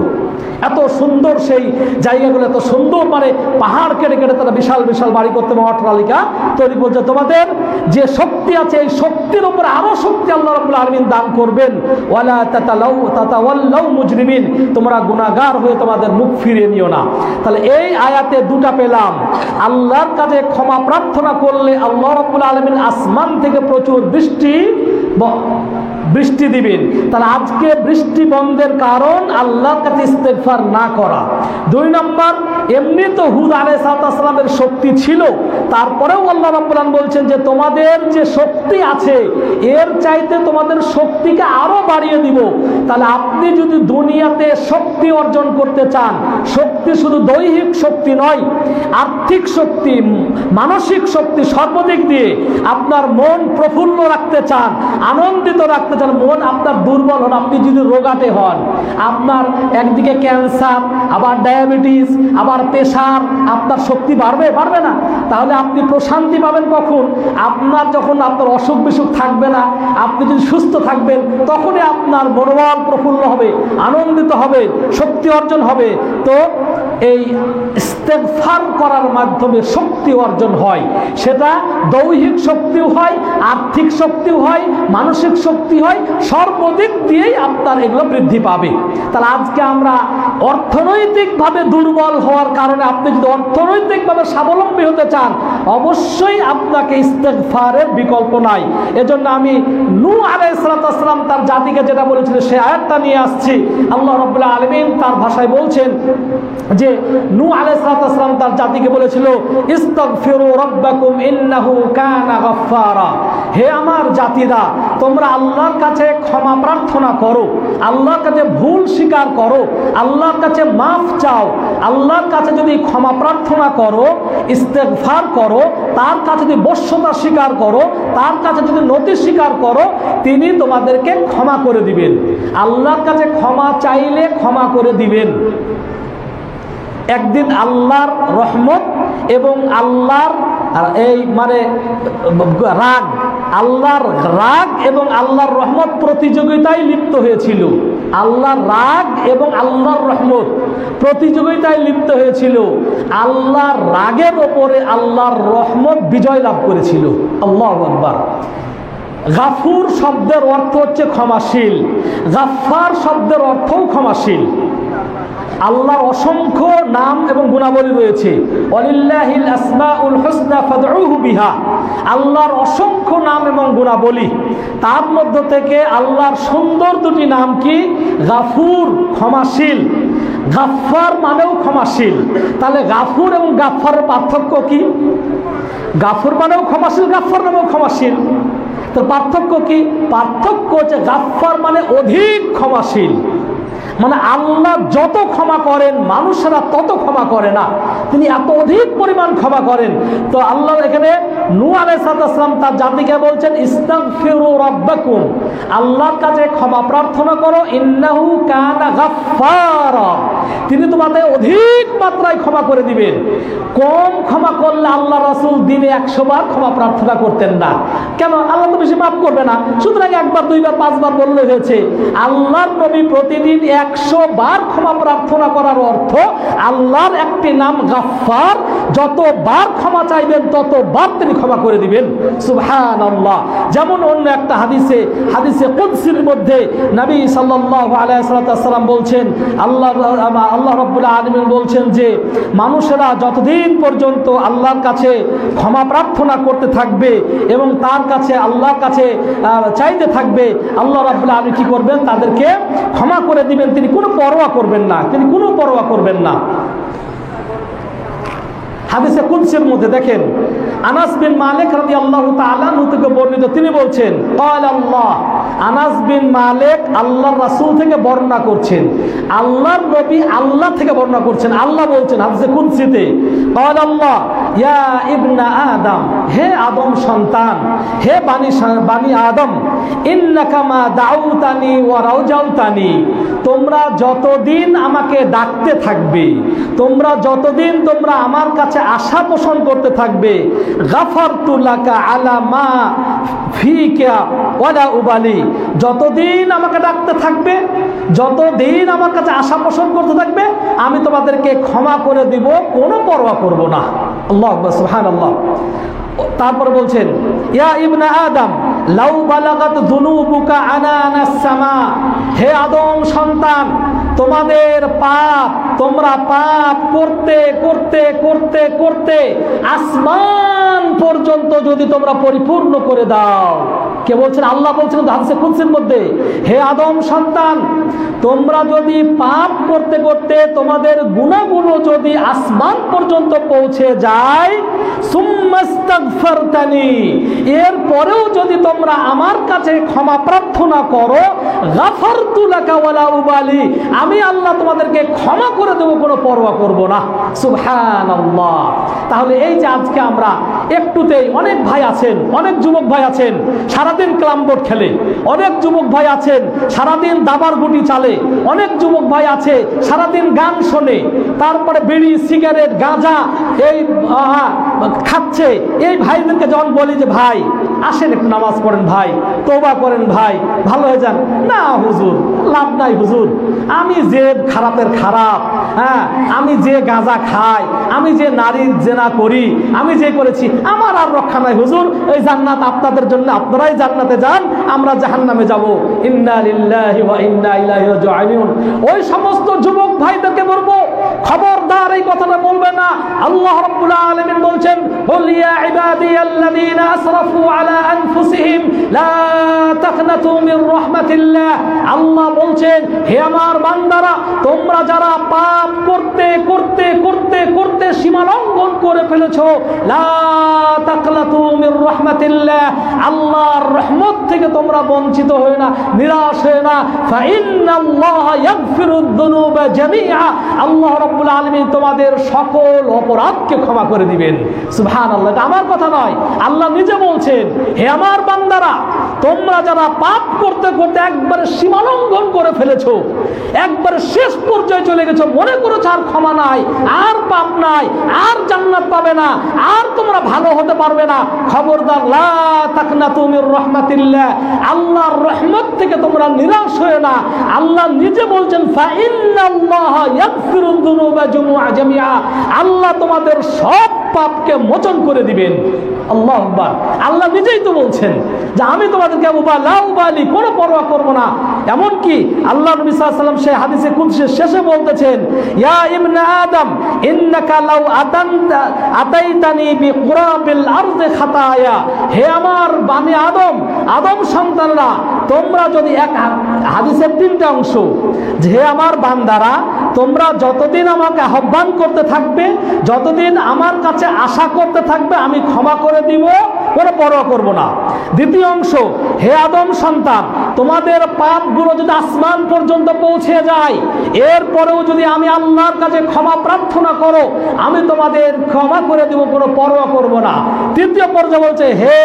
S1: এত সুন্দর সেই জায়গাগুলো, এত সুন্দর, মানে পাহাড় কেটে কেটে তারা বিশাল বিশাল বাড়ি করতে এবং অট্টালিকা তৈরি করছে। তোমাদের যে শক্তি আছে, এই শক্তির উপর আরো শক্তি আল্লাহ রাব্বুল আলামিন দান করবেন। ওয়ালা তাতাওয়াল্লাউ মুজরিমিন, তোমরা গুনাহগার হয়ে তোমাদের মুখ ফিরিয়ে নিও না। তাহলে এই আয়াতে দুটা পেলাম, আল্লাহর কাছে ক্ষমা প্রার্থনা করলে আল্লাহ রাব্বুল আলামিন আসমান থেকে প্রচুর বৃষ্টি দিবেন। তাহলে আজকে বৃষ্টি বন্ধের কারণ আল্লাহর কাছে ইস্তেগফার না করা। 2 নম্বর, এমনি তো হুদ আলাইহিস সালামের শক্তি ছিল, তারপরেও আল্লাহ রাব্বুল আলামিন বলছেন যে তোমাদের যে শক্তি আছে এর চাইতে তোমাদের শক্তিকে আরো বাড়িয়ে দিব। তাহলে আপনি যদি দুনিয়াতে শক্তি অর্জন করতে চান, শক্তি শুধু দৈহিক শক্তি নয়, আর্থিক শক্তি, মানসিক শক্তি, সর্বদিক দিয়ে আপনার মন প্রফুল্ল রাখতে চান, আনন্দিত রাখতে চান, মন আপনার দুর্বল হন, আপনি যদি রোগাটে হন, আপনার একদিকে ক্যান্সার, আবার ডায়াবেটিস, আবার প্রেশার, আপনার শক্তি বাড়বে না। তাহলে আপনি প্রশান্তি পাবেন কখন? যখন আপনার অসুখ বিসুখ থাকবে না, আপনি যদি সুস্থ থাকবেন, তখনই আপনার মনোবল প্রফুল্ল হবে, আনন্দিত হবে, শক্তি অর্জন হবে। তো এই ইস্তেগফার করার মাধ্যমে শক্তি অর্জন হয়, সেটা দৈহিক শক্তিও হয়, আর্থিক শক্তিও হয়, মানসিক শক্তি হয়, সর্বদিক দিয়েই আপনার এগুলো বৃদ্ধি পাবে। তাহলে আজকে আমরা অর্থনৈতিকভাবে দুর্বল হওয়ার কারণে, আপনি যদি অর্থনৈতিকভাবে স্বাবলম্বী হতে চান, অবশ্যই আপনাকে ইস্তেগফারের বিকল্প নাই। এজন্য আমি নূহ আলাইহিস সালাম তার জাতিকে যেটা বলেছিলেন সেই আয়াতটা নিয়ে আসছি। আল্লাহ রাব্বুল আলামিন তার ভাষায় বলছেন যে নূহ আলাইহিস সালাম তার জাতিকে বলেছিল, ইস্তাগফিরু রাব্বাকুম ইন্নাহু কানা গাফফারা, হে আমার জাতিরা, তোমরা আল্লাহর কাছে ক্ষমা প্রার্থনা করো, আল্লাহর কাছে ভুল স্বীকার করো, আল্লাহর কাছে মাফ চাও। আল্লাহর কাছে যদি ক্ষমা প্রার্থনা করো, ইস্তেগফার করো, তার কাছে যদি বশ্যতা স্বীকার করো, তার কাছে যদি নতি স্বীকার করো, তিনি তোমাদেরকে ক্ষমা করে দিবেন। আল্লাহর কাছে ক্ষমা চাইলে ক্ষমা করে দিবেন। একদিন আল্লাহর রহমত এবং আল্লাহর এই মানে রাগ, আল্লাহর রাগ এবং আল্লাহর রহমত প্রতিযোগিতায় লিপ্ত হয়েছিল। আল্লাহর রাগ এবং আল্লাহর রহমত প্রতিযোগিতায় লিপ্ত হয়েছিল। আল্লাহর রাগের ওপরে আল্লাহর রহমত বিজয় লাভ করেছিল। আল্লাহু আকবার। গাফুর শব্দের অর্থ হচ্ছে ক্ষমাশীল, গাফফার শব্দের অর্থও ক্ষমাশীল। আল্লাহর অসংখ্য নাম এবং গুণাবলী রয়েছে। ওয়ালিল্লাহিল আসমাউল হুসনা ফাদউহু বিহা, আল্লাহর অসংখ্য নাম এবং গুণাবলী, তার মধ্য থেকে আল্লাহর সুন্দর দুটি নাম কি? গাফুর, ক্ষমাশীল। গাফফার মানেও ক্ষমাশীল। তাহলে গাফুর এবং গাফফারের পার্থক্য কি? গাফুর মানেও ক্ষমাশীল, গাফফার মানেও ক্ষমাশীল। তো পার্থক্য কি? পার্থক্য হচ্ছে গাফফার মানে অধিক ক্ষমাশীল, মানে আল্লাহ যত ক্ষমা করেন মানুষেরা তত ক্ষমা করে না, তিনি এত অধিক পরিমাণ ক্ষমা করেন। তো আল্লাহ এখানে নূহ আলাইহিস সালাম তার জাতিকে বলছেন ইস্তাগফিরু রাব্বাকুম, আল্লাহর কাছে ক্ষমা প্রার্থনা করো, ইন্নাহু কানা গাফফারা, তিনি তোমাদের অধিক মাত্রায় ক্ষমা করে দিবেন। কম ক্ষমা করলে আল্লাহ রাসূল দিনে 100 বার ক্ষমা প্রার্থনা করতেন না। কেন? আল্লাহ তো বেশি মাফ করবে না, সুতরাং একবার, দুইবার, 5 বার বললে হয়েছে। আল্লাহর নবী প্রতিদিন 100 বার ক্ষমা প্রার্থনা করার অর্থ আল্লাহর একটি নাম গাফফার, যতবার ক্ষমা চাইবেন ততবার তিনি ক্ষমা করে দিবেন। সুবহানাল্লাহ। যেমন অন্য একটা হাদিসে কুদসির মধ্যে নবী সাল্লাল্লাহু আলাইহি ওয়াসাল্লাম বলছেন, আল্লাহ রাব্বুল আলামিন বলছেন যে মানুষেরা যতদিন পর্যন্ত আল্লাহর কাছে ক্ষমা প্রার্থনা করতে থাকবে এবং তার কাছে, আল্লাহর কাছে চাইতে থাকবে, আল্লাহ রাব্বুল আলামিন কি করবেন? তাদেরকে ক্ষমা করে দিবেন, তিনি কোনো পরোয়া করবেন না, তিনি কোনো পরোয়া করবেন না। হাদিসে কুদসির মধ্যে দেখেন, আনাস বিন মালিক রাদিয়াল্লাহু তাআলা আনহু থেকে বর্ণিত, তিনি বলছেন ক্বালা আল্লাহ, আনাস বিন মালিক আল্লাহর রাসূল থেকে বর্ণনা করছেন, আল্লাহর নবী আল্লাহ থেকে বর্ণনা করছেন। আল্লাহ বলছেন হাদিসে কুদসিতে, ক্বালা আল্লাহ ইয়া ইবনা আদম, হে আদম সন্তান, হে বানি আদম, ইন্নাকা মা দাউতানি ওয়া রাউজাউতানি, তোমরা যতদিন আমাকে ডাকতে থাকবে, তোমরা যতদিন তোমরা আমার কাছে আশা পোষণ করতে থাকবে, গাফারতু লাকা আলা মা ফিকা ওয়ালা উবালি, যতদিন আমাকে ডাকতে থাকবে, যতদিন আমার কাছে আশা পোষণ করতে থাকবে, আমি তোমাদেরকে ক্ষমা করে দিব, কোনো পরোয়া করব না। আল্লাহু আকবার, সুবহানাল্লাহ। তারপর বলছেন ইয়া ইবনা আদম লাউ বালাগাত যুনুবুকা আনানাস সামা, হে আদম সন্তান, তোমাদের পাপ, তোমরা পাপ করতে করতে করতে করতে আসমান পর্যন্ত যদি তোমরা পরিপূর্ণ করে দাও। কে বলছেন? আল্লাহ বলছেন হাদিসে কুদসির মধ্যে, হে আদম সন্তান, তোমরা যদি পাপ করতে করতে তোমাদের গুনাহগুলো যদি আসমান পর্যন্ত পৌঁছে যায়, সুম্মাস্তাগফারতানি, এরপরেও যদি তোমরা আমার কাছে ক্ষমা প্রার্থনা করো, গাফারতু লাকা ওয়ালা উবালি, আমি আল্লাহ তোমাদেরকে ক্ষমা করে দেব, কোনো পরোয়া করব না। সুবহানাল্লাহ। তাহলে এই যে আজকে আমরা একটুতেই, অনেক ভাই আছেন, অনেক যুবক ভাই আছেন সারাদিন ক্লাম বোর্ড খেলে, অনেক যুবক ভাই আছেন সারাদিন দাবার গুটি চালে, অনেক যুবক ভাই আছে সারাদিন গান শোনে, তারপরে বিড়ি, সিগারেট, গাঁজা এই খাচ্ছে। এই ভাইদেরকে যখন বলি যে ভাই আসেন একটু নামাজ পড়েন, ভাই তওবা করেন, ভাই ভালো হয়ে যান, না হুজুর লাভ নাই হুজুর, আমি যে খারাপের খারাপ, হ্যাঁ আমি যে গাঁজা খাই, আমি যে নারীর জেনা করি, আমি যে করেছি, আমার আর রক্ষা নাই হুজুর, এই জান্নাত আপনাদের জন্য, আপনারাই জান্নাতে যান, আমরা জাহান্নামে যাব। ইন্না লিল্লাহি ওয়া ইন্না ইলাইহি রাজিউন। ওই সমস্ত যুবক ভাইদেরকে বলবো, খবরদার এই কথাটা বলবে না। আল্লাহ রাব্বুল আলামিন বলছেন, কুল ইয়া ইবাদিয়াল্লাযীনা আসরাফু আলা আনফুসিহিম লা তাকনাতু মির রাহমাতিল্লাহ। আল্লাহ বলছেন, হে আমার বান্দারা, তোমরা যারা পাপ করতে করতে করতে করতে সীমা লঙ্ঘন করে ফেলেছো, লা তাকনাতু মির রাহমাতিল্লাহ, আল্লাহর রহমত থেকে তোমরা বঞ্চিত হয়ে না, নিরাশ হয়ে না। ফা ইন্নাল্লাহা ইয়াগফিরুদ যুনুবা জামিআ, আল্লাহ রাব্বুল আলামিন তোমাদের সকল অপরাধকে ক্ষমা করে দিবেন। সুবহানাল্লাহ। এটা আমার কথা নয়, আল্লাহ নিজে বলছেন, হে আমার বান্দারা, তোমরা যারা পাপ করতে করতে একবারে সীমা লঙ্ঘন করে ফেলেছো, একবারে শেষ পর্যায়ে চলে গেছো, মনে করেছো আর ক্ষমা নাই, আর পাপ নাই, আর জান্নাত পাবে না, আর তোমরা ভালো হতে পারবে না, খবরদার, লা তাকনাতু মির রাহমাতিল্লাহ, আল্লাহর রহমত থেকে তোমরা নিরাশ হয়ে না। আল্লাহ নিজে বলছেন, ফা ইন্নাল্লাহা ইয়াগফিরুদ যুনুবা জামিআ, আল্লাহ তোমাদের সব পাপকে মোচন করে দিবেন। আল্লাহু আকবার। আল্লাহ নিজেই তো বলছেন যে আমি তোমাদের তোমাদেরকে উবালি কোনো পরোয়া করব না। এমনকি আল্লাহ নবী সাল্লাল্লাহু আলাইহি ওয়াসাল্লাম সেই হাদিসে কুদসির শেষে বলতেছেন, ইয়া ইবনে আদম ইন্নাকা লাউ আতাইতানি বিকুরাবিল আরদি খাতায়া, হে আমার বানি আদম সন্তানরা, তোমরা যদি এক হাদিসের 3টা অংশ, যে হে আমার বান্দারা, তোমরা যতদিন আমাকে আহ্বান করতে থাকবে, যতদিন আমার কাছে আশা করতে থাকবে, আমি ক্ষমা করে দিব, কোনো পরোয়া করব না। দ্বিতীয় অংশ, হে আদম সন্তান, তোমাদের পাপগুলো যদি আসমান পর্যন্ত পৌঁছে যায়, এরপরেও যদি আমি আল্লাহর কাছে ক্ষমা প্রার্থনা করো, আমি তোমাদের ক্ষমা করে দিব, কোনো পরোয়া করব না। তৃতীয় পর্যায়ে বলছে, হে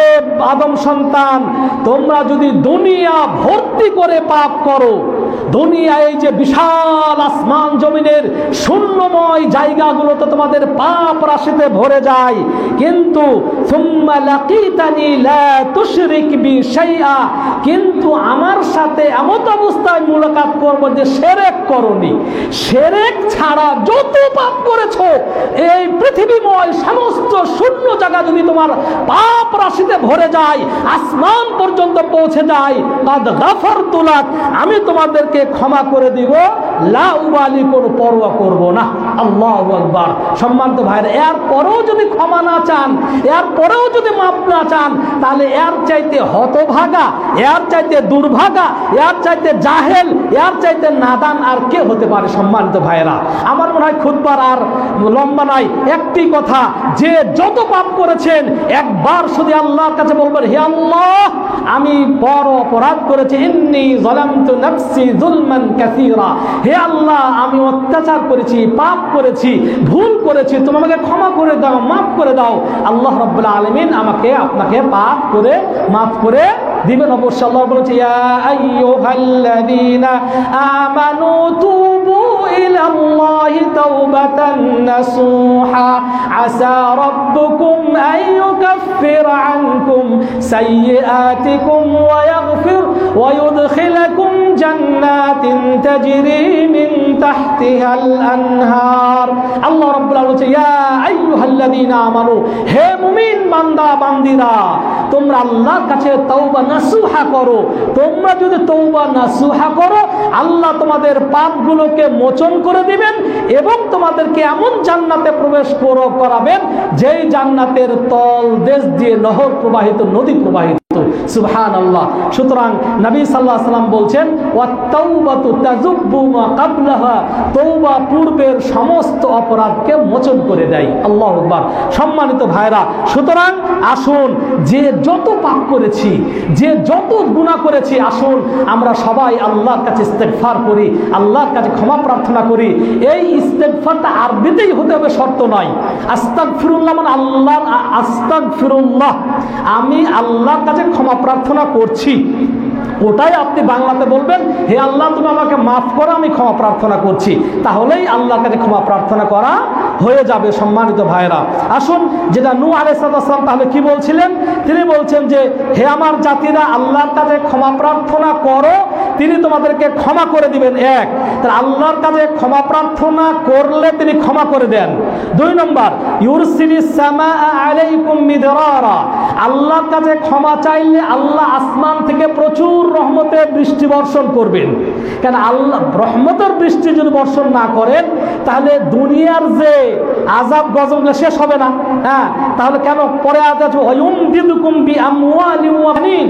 S1: আদম সন্তান, তোমরা যদি দুনিয়া ভর্তি করে পাপ করো, দুনিয়ায় এই যে বিশাল আসমান জমিনের শূন্যময় জায়গাগুলোতে তোমাদের পাপ রাশিতে ভরে যায়, কিন্তু সুম্মা লাকিতানি লা তুশরিক বি শাইআ, কিন্তু আমার সাথে এমন অবস্থায় মুলাকাত করব যে শিরক করনি, শিরক ছাড়া যত পাপ করেছো এই পৃথিবীময় সমস্ত শূন্য জায়গা যদি তোমার পাপ রাশিতে ভরে যায়, আসমান পর্যন্ত পৌঁছে যায়, কাদ গাফারতু লাক, আমি তোমাদেরকে ক্ষমা করে দিব, লা উবালি, কোনো পরোয়া করব না। আল্লাহু আকবার। সম্মানিত ভাইরা, এর পরেও যদি ক্ষমা না চান, এর পরেও যদি মাপ না চান, তাহলে এর চাইতে হতভাগা, এর চাইতে দুর্ভাগা, এর চাইতে জাহেল, এর চাইতে নাদান আর কে হতে পারে? সম্মানিত ভাইরা, আমার মনে হয় খুতবার আর লম্বা নাই, একটি কথা, যে যত পাপ করেছেন একবার শুধু আল্লাহর কাছে বলবেন, হে আল্লাহ, আমি বড় অপরাধ করেছি, ইন্নী যালামতু নাফসি যুলমান কাসীরা, হে আল্লাহ, আমি অত্যাচার করেছি, পাপ করেছি, ভুল করেছি, তুমি আমাকে ক্ষমা করে দাও, মাফ করে দাও। আল্লাহ রাব্বুল আলামিন আমাকে আপনাকে পাপ করে মাফ করে দিবেন অবশ্যই। আল্লাহ বলেছে, ইয়া আইয়ুহাল্লাযীনা আমানু তুবু ইলাল্লাহি তাওবাতান নাসুহা আসা রাব্বুকুম আন ইউকাফফিরা আনকুম সাইয়্যাতিকুম ওয়া ইয়াগফির ওয়া ইউদখিলাকুম জান্নাতিন তাজরি মিন তাহতিহাল আনহার। আল্লাহ রাব্বুল আলামিন বলেছে, ইয়া আইয়ুহাল্লাযীনা আমানু, হে মুমিন বান্দা বান্দিরা, তোমরা আল্লাহর কাছে তওবা নাসুহা করো। তোমরা যদি তওবা নাসুহা করো, আল্লাহ তোমাদের পাপগুলোকে মোচন করে দিবেন এবং তোমাদেরকে এমন জান্নাতে প্রবেশ করাবেন যেই জান্নাতের তল দেশ দিয়ে নহর প্রবাহিত, নদী প্রবাহিত। সুবহানাল্লাহ। সুতরাং নবী সাল্লাল্লাহু আলাইহি ওয়াসাল্লাম বলছেন, ওয়াত-তাওবাতু তাজুব্বু মা ক্বাবলাহা, তওবা পূর্বের সমস্ত অপরাধকে মোচন করে দেয়। আল্লাহু আকবার। সম্মানিত ভাইরা, সুতরাং আসুন, যে যত পাপ করেছি, যে যত গুনাহ করেছি, আসুন আমরা সবাই আল্লাহর কাছে ইস্তেগফার করি, আল্লাহর কাছে ক্ষমা প্রার্থনা করি। এই ইস্তেগফারটা আরবিতেই হতে হবে, শর্ত নয়। আস্তাগফিরুল্লাহ মানে আল্লাহর, আস্তাগফিরুল্লাহ, আমি আল্লাহর কাছে ক্ষমা প্রার্থনা করছি, ওটাই আপনি বাংলাতে বলবেন, হে আল্লাহ, তুমি আমাকে মাফ করো, আমি ক্ষমা প্রার্থনা করছি, তাহলেই আল্লাহর কাছে ক্ষমা প্রার্থনা করা হয়ে যাবে। সম্মানিত ভাইরা, আসুন, যেটা নূহ আলাইহিস সালাম তাহলে কি বলছিলেন? তিনি বলছেন যে, হে আমার জাতিরা, আল্লাহর কাছে ক্ষমা প্রার্থনা করো, তিনি তোমাদেরকে ক্ষমা করে দিবেন। এক, তাহলে আল্লাহর কাছে ক্ষমা প্রার্থনা করলে তিনি ক্ষমা করে দেন। 2 নম্বর, ইউরসিলিস সামাআ আলাইকুম মিদরারা, আল্লাহর কাছে ক্ষমা চাইলে আল্লাহ আসমান থেকে প্রচুর রহমতের বৃষ্টি বর্ষণ করবেন। কেন আল্লাহ রহমতের বৃষ্টি যদি বর্ষণ না করেন, তাহলে দুনিয়ার যে আযাব গজবগুলো শেষ হবে না। হ্যাঁ, তাহলে কেন পরে আছে ওয়ায়ুমদিদুকুম বিআমওয়ালিন ওয়া বানিন,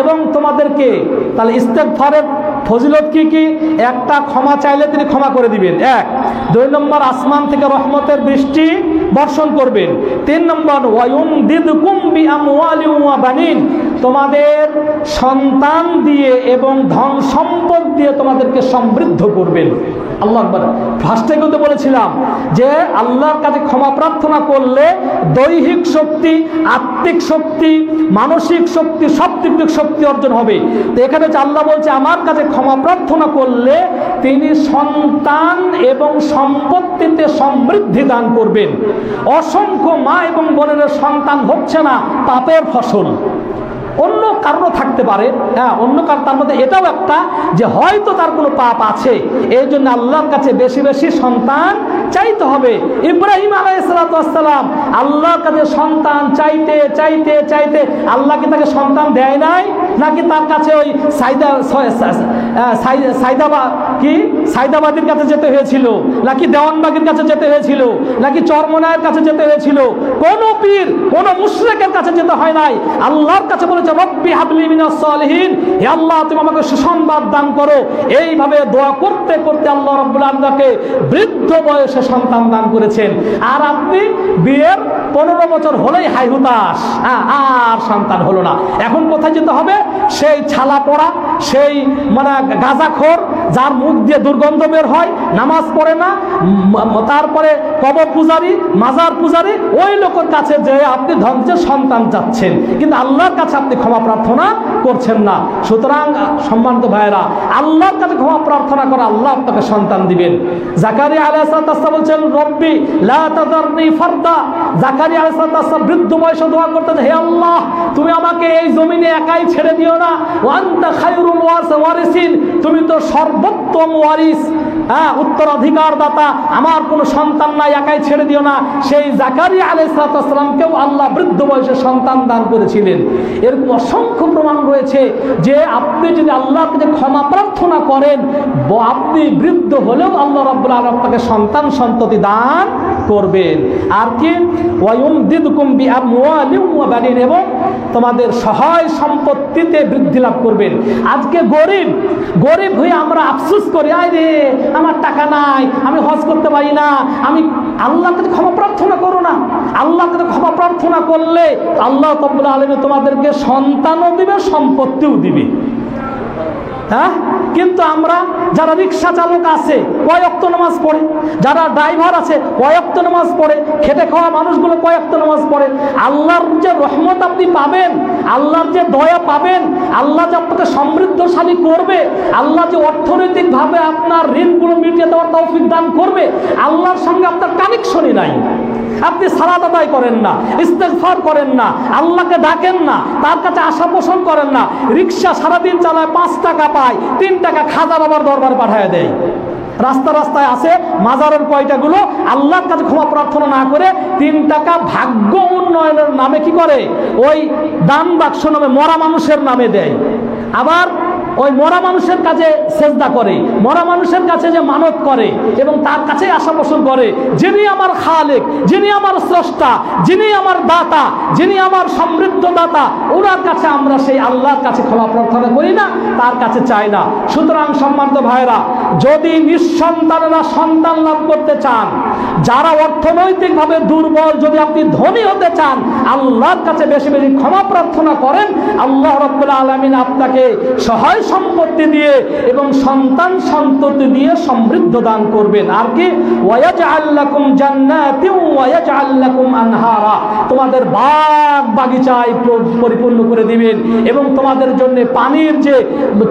S1: এবং তোমাদেরকে, তাহলে ইস্তেগফারের ফজিলত কি কি? একটা, ক্ষমা চাইলে তিনি ক্ষমা করে দিবেন। 1। 2 নম্বর, আসমান থেকে রহমতের বৃষ্টি বর্ষণ করবেন। 3 নম্বর, ওয়ায়ুমদিদুকুম বিআমওয়ালিন ওয়া বানিন, তোমাদের সন্তান দিয়ে এবং ধন সম্পদ দিয়ে তোমাদেরকে সমৃদ্ধ করবেন। আল্লাহু আকবার। ফার্স্টে কিন্তু বলেছিলাম যে আল্লাহর কাছে ক্ষমা প্রার্থনা করলে দৈহিক শক্তি, আত্মিক শক্তি, মানসিক শক্তি, সব দিক শক্তি অর্জন হবে। তো এখানে যে আল্লাহ বলছে, আমার কাছে ক্ষমা প্রার্থনা করলে তিনি সন্তান এবং সম্পত্তিতে সমৃদ্ধি দান করবেন। অসংখ্য মা এবং বোনের সন্তান হচ্ছে না, পাপের ফসল। অন্য কারণও থাকতে পারে, হ্যাঁ অন্য কারণ, তার মধ্যে এটাও একটা যে হয়তো তার কোনো পাপ আছে, এই জন্য আল্লাহর কাছে বেশি বেশি সন্তান চাইতে হবে। ইব্রাহিম আলাইহিস সালাম আল্লাহর কাছে সন্তান চাইতে চাইতে চাইতে আল্লাহ কি তাকে সন্তান দেয় নাই? নাকি তার কাছে ওই সাইদাবাদীর কাছে যেতে হয়েছিল, নাকি দেওয়ানবাগীর কাছে যেতে হয়েছিল, নাকি চরমনায়ের কাছে যেতে হয়েছিল? কোন পীর, কোন মুশরিকের কাছে যেতে হয় নাই। আল্লাহর কাছে বলেছে রব্বি হাবলি মিনাস সালিহিন, হে আল্লাহ তুমি আমাকে সুসংবাদ দান করো। এইভাবে দোয়া করতে করতে আল্লাহ রাব্বুল আলামিনকে বৃদ্ধ বয়সে সন্তান দান করেছেন। আর আপনি বিয়ের 15 বছর হলেই হাই হুতাশ, আর সন্তান হলো না। এখন কোথায় যেতে হবে? সেই ছালা পড়া, সেই মানে গাঁজাখোর, যার মুখ দিয়ে দুর্গন্ধ বের হয়, নামাজ পড়ে না, তারপরে কবর পূজারি, মাজার পূজারি, ওই লোকের কাছে যে আপনি ধ্বংসের সন্তান চাচ্ছেন, কিন্তু আল্লাহর কাছে আপনি ক্ষমা প্রার্থনা করছেন না। সুতরাং সম্মানিত ভাইয়েরা, আল্লাহর কাছে ক্ষমা প্রার্থনা করে আল্লাহ আপনাকে সন্তান দিবেন। জাকারিয়া আলাইহিস সালাম বলছেন রব্বি লা তাযারনি ফারদা। জাকারিয়া আলাইহিস সালাম বৃদ্ধ বয়সে দোয়া করতেন, হে আল্লাহ তুমি আমাকে এই জমিনে একাই ছেড়ে দিও না। ওয়া আনতা খায়রুল ওয়ারিসিন, তুমি তো সর্বোত্তম ওয়ারিস, উত্তরাধিকার দাতা, আমার কোনো সন্তান নাই, একাই ছেড়ে দিও না। সেই জাকারিয়া আলাইহিস সালামকেও আল্লাহ বৃদ্ধ বয়সে সন্তান দান করেছিলেন। এরকম অসংখ্য প্রমাণ রয়েছে যে আপনি যদি আল্লাহর কাছে ক্ষমা প্রার্থনা করেন, আপনি বৃদ্ধ হলেও আল্লাহ রাব্বুল আলামিন আপনাকে সন্তান সন্ততি দান করবেন। আর কি ওয়ায়ুমদিদকুম বিআমওয়ালিন ওয়া বানিন, এবং তোমাদের সহায় সম্পত্তিতে বৃদ্ধি লাভ করবেন। আজকে গরিব হয়ে আমরা আফসোস করি, আরে আমার টাকা নাই, আমি হজ করতে পারি না। আমি আল্লাহর কাছে ক্ষমা প্রার্থনা করো না। আল্লাহর কাছে ক্ষমা প্রার্থনা করলে আল্লাহ রাব্বুল আলামিন তোমাদেরকে সন্তানও দিবে, সম্পত্তিও দিবে। হ্যাঁ, কিন্তু আমরা যারা রিক্সা চালক আছে কয় ওয়াক্ত নামাজ পড়ে, যারা ড্রাইভার আছে কয় ওয়াক্ত নামাজ পড়ে, খেটে খাওয়া মানুষগুলো কয় ওয়াক্ত নামাজ পড়ে। আল্লাহর যে রহমত আপনি পাবেন, আল্লাহর যে দয়া পাবেন, আল্লাহ যে আপনাকে সমৃদ্ধশালী করবে, আল্লাহ যে অর্থনৈতিকভাবে আপনার ঋণগুলো মিটিয়ে দেওয়ার তৌফিক দান করবে, আল্লাহর সঙ্গে আপনার কানেকশনই নাই। আপনি সালাত আদায় করেন না, ইস্তেগফার করেন না, আল্লাহকে ডাকেন না, তার কাছে আশা পোষণ করেন না। রিক্সা সারাদিন চালায়, 5 টাকা পায়, 3 টাকা খাজা বাবার দরবারে পাঠিয়ে দেয়। রাস্তায় আছে মাজারের পয়সাগুলো আল্লাহর কাছে ক্ষমা প্রার্থনা না করে 3 টাকা ভাগ্য উন্নয়নের নামে কি করে, ওই দান বাক্স নামে মরা মানুষের নামে দেয়। আবার ওই মরা মানুষের কাছে সেজদা করে, মরা মানুষের কাছে যে মানত করে এবং তার কাছে আশা পোষণ করে, যিনি আমার খালেক, যিনি আমার স্রষ্টা, যিনি আমার দাতা, যিনি আমার সমৃদ্ধ দাতা, ওনার কাছে আমরা সেই আল্লাহর কাছে ক্ষমা প্রার্থনা করি না, তার কাছে চাই না। সুতরাং সম্মানিত ভাইরা, যদি নিঃসন্তানেরা সন্তান লাভ করতে চান, যারা অর্থনৈতিকভাবে দুর্বল, যদি আপনি ধনী হতে চান, আল্লাহর কাছে বেশি বেশি ক্ষমা প্রার্থনা করেন, আল্লাহ রাব্বুল আলামিন আপনাকে সহায় সম্পত্তি দিয়ে এবং সন্তান সন্ততি দিয়ে সমৃদ্ধ দান করবেন। আর কি ওয়ায়াজআল লাকুম জান্নাতিন ওয়ায়াজআল লাকুম আনহারা, তোমাদের বাগ বাগিচায় পরিপূর্ণ করে দিবেন এবং তোমাদের জন্য পানির যে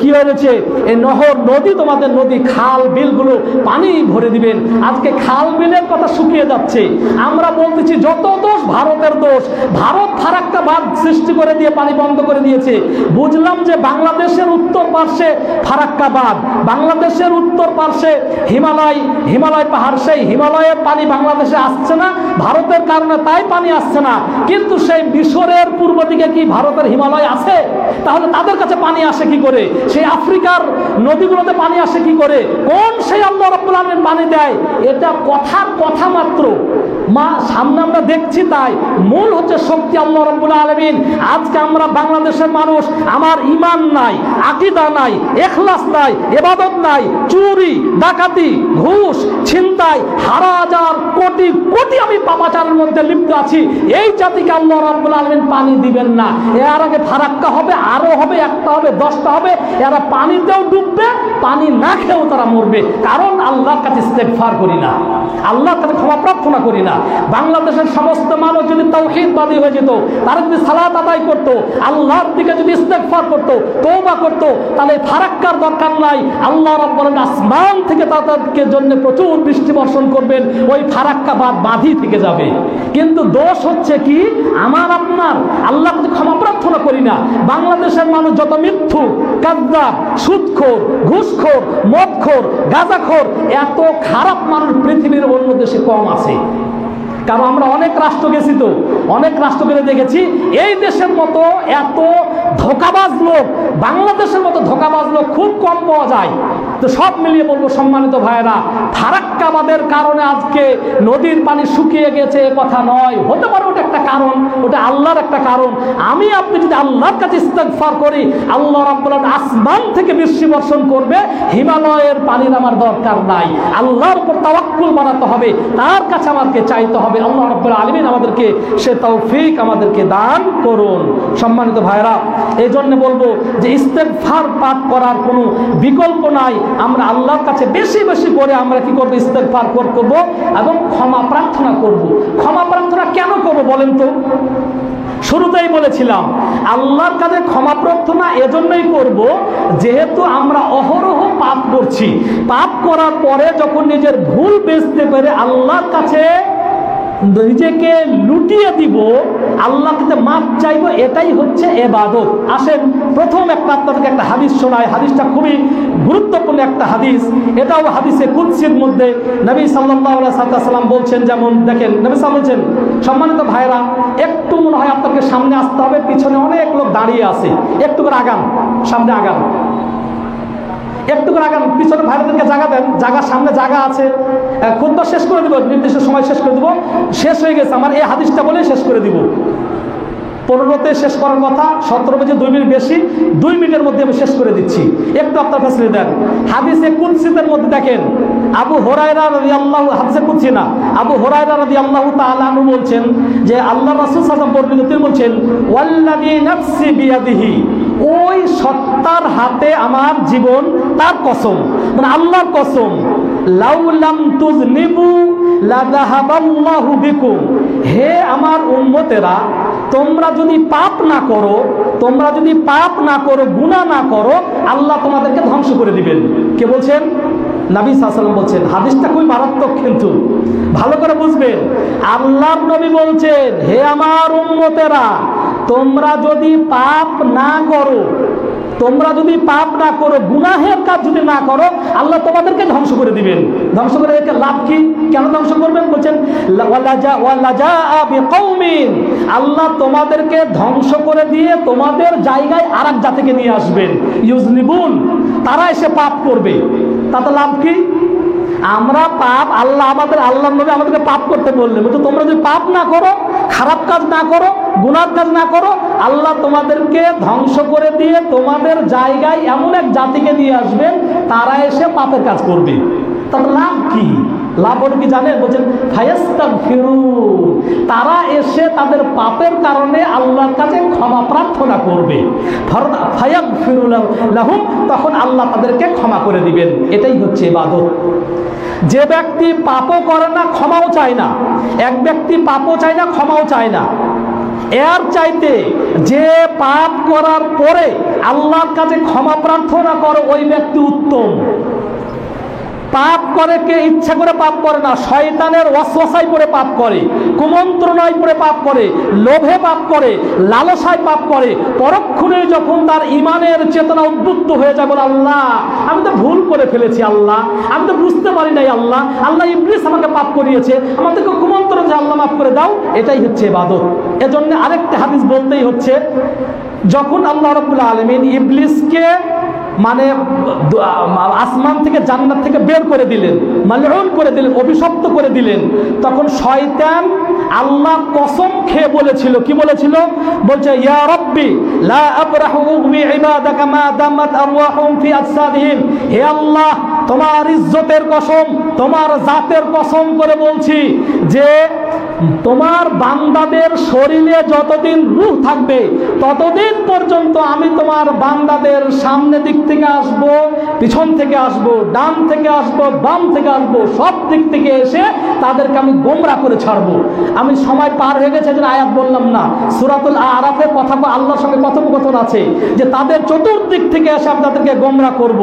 S1: কি হয়েছে, এই নহর নদী, তোমাদের নদী খাল বিলগুলো পানি ভরে দিবেন। আজকে খাল বিলের কথা শুকিয়ে যাচ্ছে। আমরা বলতেছি যত দোষ ভারতের দোষ, ভারত ফারাক্কা বাঁধ সৃষ্টি করে দিয়ে পানি বন্ধ করে দিয়েছে। বুঝলাম যে বাংলাদেশের উত্তর পার্শ্বে ফারাক্কা বাঁধ, বাংলাদেশের উত্তর পার্শ্বে হিমালয় পাহাড়, সেই হিমালয়ের পানি বাংলাদেশে আসছে না ভারতের কারণে, তাই পানি আসছে না। কিন্তু সেই মিশরের পূর্ব দিকে কি ভারতের হিমালয় আছে? তাহলে তাদের কাছে পানি আসে কি করে? সেই আফ্রিকার নদীগুলোতে পানি আসে কি করে? কোন সেই আল্লাহ রাব্বুল আলামিন পানি দেয়? এটা কথার কথা মাত্র, সামনে আমরা দেখছি। তাই মূল হচ্ছে শক্তি আল্লাহ রাব্বুল আলামিন। আজকে আমরা বাংলাদেশের মানুষ, আমার ঈমান নাই, আকীদা নাই, ইখলাস নাই, ইবাদত নাই, চুরি ডাকাতি ঘুষ ছিনতাই হাজার কোটি কোটি আমি পাপাচারের মধ্যে লিপ্ত আছি। এই জাতিকে আল্লাহ রাব্বুল আলামিন পানি দিবেন না। এর আগে ফারাক্কা হবে, আরো হবে, 1টা হবে, 10টা হবে, এরা পানিতেও ডুববে, পানি না খেয়েও তারা মরবে। কারণ আল্লাহর কাছে ইস্তেগফার করি না, আল্লাহর কাছে ক্ষমা প্রার্থনা করি না। বাংলাদেশের সমস্ত মানুষ যদি তাওহীদবাদী হয়ে যেত, তারা যদি সালাত আদায় করতো, আল্লাহর দিকে যদি ইস্তেগফার করতো, তওবা করতো, তাহলে ফারাক্কার দরকার নাই। আল্লাহ রাব্বুল আলামিন আসমান থেকে তাদেরকে জন্য প্রচুর বৃষ্টি বর্ষণ করবেন, ওই ফারাক্কা বাঁধি থেকে যাবে। কিন্তু দোষ হচ্ছে কি আমার আপনার, আল্লাহ কাছে ক্ষমা প্রার্থনা করি না। বাংলাদেশের মানুষ যত মিথ্যুক, কাযযাব, সুদখোর, ঘুষখোর, মদখোর, গাঁজাখোর, এত খারাপ মানুষ পৃথিবীর অন্য দেশে কম আছে। কারণ আমরা অনেক রাষ্ট্র গেছি, তো অনেক রাষ্ট্র গেলে দেখেছি এই দেশের মতো এত ধোঁকাবাজ লোক, বাংলাদেশের মতো ধোঁকাবাজ লোক খুব কম পাওয়া যায়। তো সব মিলিয়ে বলবো সম্মানিত ভাইয়েরা, ফারাক্কাবাদের কারণে আজকে নদীর পানি শুকিয়ে গেছে এ কথা নয়। হতে পারে ওটা একটা কারণ, ওটা আল্লাহর একটা কারণ। আমি আপনি যদি আল্লাহর কাছে ইস্তেগফার করি, আল্লাহ রাব্বুল আলামিন আসমান থেকে বৃষ্টি বর্ষণ করবে, হিমালয়ের পানির আমার দরকার নাই। আল্লাহর উপর তাওয়াক্কুল বানাতে হবে, তার কাছে আমাকে চাইতে হবে। আল্লাহ রাব্বুল আলামিন আমাদেরকে সে তৌফিক আমাদেরকে দান করুন। সম্মানিত ভাইরা, এই জন্য বলবো যে ইস্তেগফার পাঠ করার কোনো বিকল্প নাই। আমরা আল্লাহর কাছে বেশি বেশি করে আমরা কি করবো, ইস্তেগফার করব এবং ক্ষমা প্রার্থনা করব। ক্ষমা প্রার্থনা কেন করব বলেন তো? শুরুতেই বলেছিলাম আল্লাহর কাছে ক্ষমা প্রার্থনা এজন্যই করব যেহেতু আমরা অহরহ পাপ করছি। পাপ করার পরে যখন নিজের ভুল বুঝতে পেরে আল্লাহর কাছে নিজেকে লুটিয়ে দিব, আল্লাহর কাছে মাফ চাইবো, এটাই হচ্ছে ইবাদত। আসেন প্রথম আপনাদেরকে একটা হাদিস শোনায়। হাদিসটা খুবই গুরুত্বপূর্ণ একটা হাদিস। এটাও হাদিসে কুদসির মধ্যে নবী সাল্লাল্লাহু আলাইহি ওয়াসাল্লাম বলছেন, যেমন দেখেন নবী সাল্লাল্লাহু বলছেন, সম্মানিত ভাইরা একটু মনে হয় আপনাকে সামনে আসতে হবে, পিছনে অনেক লোক দাঁড়িয়ে আছে, একটু করে আগান, সামনে আগান, একটু করে আগান, পিছনে ভাইদেরকে জায়গা দেন, জায়গার সামনে জায়গা আছে। খুতবা শেষ করে দিব, নির্দিষ্ট সময় শেষ করে দিব। শেষ হয়ে গেছে আমার এই হাদিসটা বলে শেষ করে দিব। 15তে শেষ করার কথা, 17 বেজে 2 মিনিট বেশি, 2 মিনিটের মধ্যে আমি শেষ করে দিচ্ছি, একটু আপনার ফ্যাসিলিটি দেন। হাদিসে কুদসিদের মধ্যে দেখেন আবু হুরায়রা রাদিয়াল্লাহু, হাদিসে কুদসি না, আবু হুরায়রা রাদিয়াল্লাহু তাআলা আনহু বলছেন যে আল্লাহ রাসূল সাল্লাল্লাহু আলাইহি ওয়াসাল্লাম তিনি বলছেন, ওয়াল্লাযী নাফসি বিয়াদিহি, ওই সত্তার হাতে আমার জীবন, তার কসম, মানে আল্লাহর কসম, লাউ লাম তুযনিবু লাযাহাবাল্লাহু বিকুম, হে আমার উম্মতেরা তোমরা যদি পাপ না করো, তোমরা যদি পাপ না করো, গুনাহ না করো, আল্লাহ তোমাদেরকে ধ্বংস করে দিবেন। কে বলছেন? নবী সাল্লাল্লাহু আলাইহি ওয়াসাল্লাম বলছেন। হাদিসটা খুবই মারাত্মক, কিন্তু ভালো করে বুঝবেন। আল্লাহর নবী বলছেন, হে আমার উম্মতেরা তোমরা যদি পাপ না করো, তোমরা যদি পাপ না করো, গুনাহের কাজ যদি না করো, আল্লাহ তোমাদেরকে ধ্বংস করে দিবেন। ধ্বংস করে এতে লাভ কি? কেন ধ্বংস করবেন? বলছেন আল্লাহ তোমাদেরকে ধ্বংস করে দিয়ে তোমাদের জায়গায় আরেক জাতিকে নিয়ে আসবেন, ইউজনিবুন, তারা এসে পাপ করবে। তাতে লাভ কি? আমরা পাপ, আল্লাহ নবী আমাদেরকে পাপ করতে বললেন, বলতো তোমরা যদি পাপ না করো, খারাপ কাজ না করো, গুনাহ কাজ না করো, আল্লাহ তোমাদেরকে ধ্বংস করে দিয়ে তোমাদের জায়গায় এমন এক জাতিকে নিয়ে আসবেন, তারা এসে পাপের কাজ করবে। তার লাভ কি? লাভ হলো কি জানেন? বলছেন ফায়াস্তাগফিরুন, তারা এসে তাদের পাপের কারণে আল্লাহর কাছে ক্ষমা প্রার্থনা করবে। ফায়াগফিরু লাহুম, তখন আল্লাহ তাদেরকে ক্ষমা করে দিবেন। এটাই হচ্ছে ইবাদত। যে ব্যক্তি পাপও করে না, ক্ষমাও চায় না, এক ব্যক্তি পাপও চায় না, ক্ষমাও চায় না, এর চাইতে যে পাপ করার পরে আল্লাহর কাছে ক্ষমা প্রার্থনা করে ওই ব্যক্তি উত্তম। পাপ করে কে ইচ্ছা করে পাপ করে না, শয়তানের ওয়াসওয়াসায় পড়ে পাপ করে, কুমন্ত্রণায় পড়ে পাপ করে, লোভে পাপ করে, লালসায় পাপ করে। পরক্ষণে যখন তার ঈমানের চেতনা উদ্বুদ্ধ হয়ে যায়, বলে আল্লাহ আমি তো ভুল করে ফেলেছি, আল্লাহ আমি তো বুঝতে পারি নাই, আল্লাহ ইবলিস আমাকে পাপ করিয়েছে, আমাদেরকে কুমন্ত্রণ যে আল্লাহ মাফ করে দাও, এটাই হচ্ছে ইবাদত। এজন্য আরেকটা হাদিস বলতেই হচ্ছে, যখন আল্লাহ রাব্বুল আলামিন ইবলিসকে মানে আসমান থেকে, জান্নাত থেকে বের করে দিলেন, মালউন করে দিলেন, অভিশপ্ত করে দিলেন, তখন শয়তান আল্লাহ কসম খেয়ে বলেছিল, কি বলেছিল? বলছে ইয়া রাব্বি লা আবরাহু বিইবাদাকা মা দামাত আরওয়াহুম ফি আজসাদিহিম, হে আল্লাহ তোমার ইজ্জতের কসম, তোমার জাতের কসম করে বলছি যে তোমার বান্দাদের শরীরে যতদিন রূহ থাকবে ততদিন পর্যন্ত আমি তোমার বান্দাদের সামনে দিক থেকে আসব, পিছন থেকে আসব, ডান থেকে আসব, বাম থেকে আসব, সব দিক থেকে এসে তাদেরকে আমি গোমরাহ করে ছাড়বো। আমি সময় পার হয়ে গেছে যেন আয়াত বললাম না, সূরাতুল আরাফের কথা আল্লাহর সঙ্গে কথোপকথন আছে যে তাদের চতুর্দিক থেকে এসে আমি তাদেরকে গোমরাহ করব।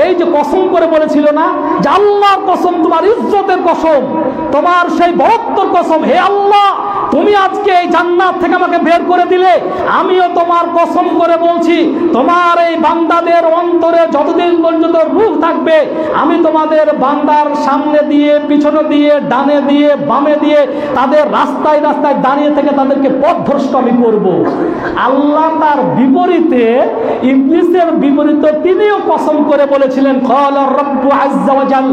S1: এই যে কসম করে বলেছিল না যে আল্লাহর কসম, তোমার ইজ্জতের কসম, তোমার সেই বড়ত্বর কসম, হে আল্লাহ তুমি আজকে এই জান্নাত থেকে আমাকে বের করে দিলে, আমিও তোমার কসম করে বলছি তোমার এই বান্দাদের অন্তরে যতদিন পর্যন্ত রূহ থাকবে আমি তোমাদের বান্দার সামনে দিয়ে, পিছনে দিয়ে, ডানে দিয়ে, বামে দিয়ে তাদের রাস্তায় রাস্তায় দাঁড়িয়ে থেকে তাদেরকে পথভ্রষ্ট আমি করব। আল্লাহ তার বিপরীতে, ইবলিসের বিপরীতে তিনিও কসম করে বলেছিলেন, ক্বালা রাব্বু আযযা ওয়া জাল,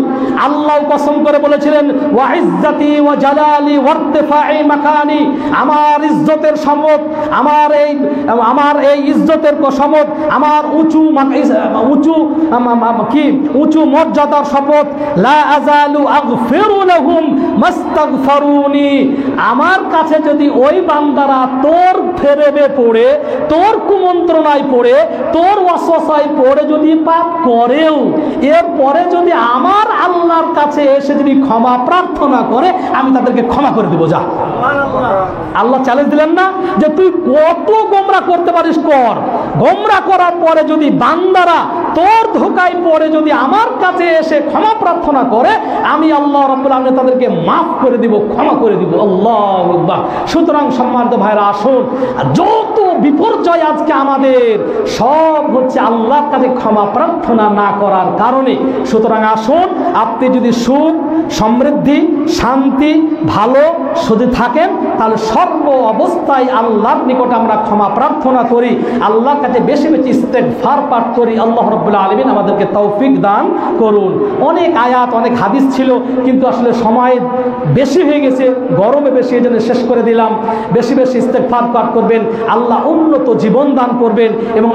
S1: আল্লাহ কসম করে বলেছিলেন ওয়া ইজ্জাতি ওয়া জালালি ওয়া ইরতিফাই মাকানি, আমার ইজ্জতের শপথ, আমার এই ইজ্জতের শপথ, আমার উঁচু মর্যাদার শপথ, লা আযালু আগফিরু লাহুম মাস্তাগফিরুনি, আমার কাছে যদি ওই বান্দারা তোর ফেরেবে পড়ে, তোর কুমন্ত্রণায় পড়ে, তোর ওয়াসওয়াসায় পড়ে যদি পাপ করেও, এরপরে যদি আমার আল্লাহর কাছে এসে যদি ক্ষমা প্রার্থনা করে আমি তাদেরকে ক্ষমা করে দেবো। যা, আল্লাহ চ্যালেঞ্জ দিলেন না যে তুই কত গোমরাহ করতে পারিস কর, গোমরাহ করার পরে যদি বান্দারা তোর ধোকায় পড়ে যদি আমার কাছে এসে ক্ষমা প্রার্থনা করে আমি আল্লাহ রাব্বুল আলামিন তাদেরকে মাফ করে দিব, ক্ষমা করে দিব। আল্লাহু আকবার। সুতরাং সম্মানিত ভাইরা, আসুন, যত বিপর্যয় আজকে আমাদের সব হচ্ছে আল্লাহর কাছে ক্ষমা প্রার্থনা না করার কারণে। সুতরাং আসুন, আপনি যদি সুখ, সমৃদ্ধি, শান্তি, ভালো যদি থাকেন তাহলে সর্ব অবস্থায় আল্লাহর নিকটে আমরা ক্ষমা প্রার্থনা করি, আল্লাহর কাছে বেশি বেশি ইস্তেগফার পাঠ করি। আল্লাহ রাব্বুল আলামিন আমাদেরকে তৌফিক দান করুন। অনেক আয়াত, অনেক হাদিস ছিল, কিন্তু আসলে সময় বেশি হয়ে গেছে, গরমে বেশি, এই জন্য শেষ করে দিলাম। বেশি বেশি ইস্তেগফার পাঠ করবেন, আল্লাহ উন্নত জীবন দান করবেন এবং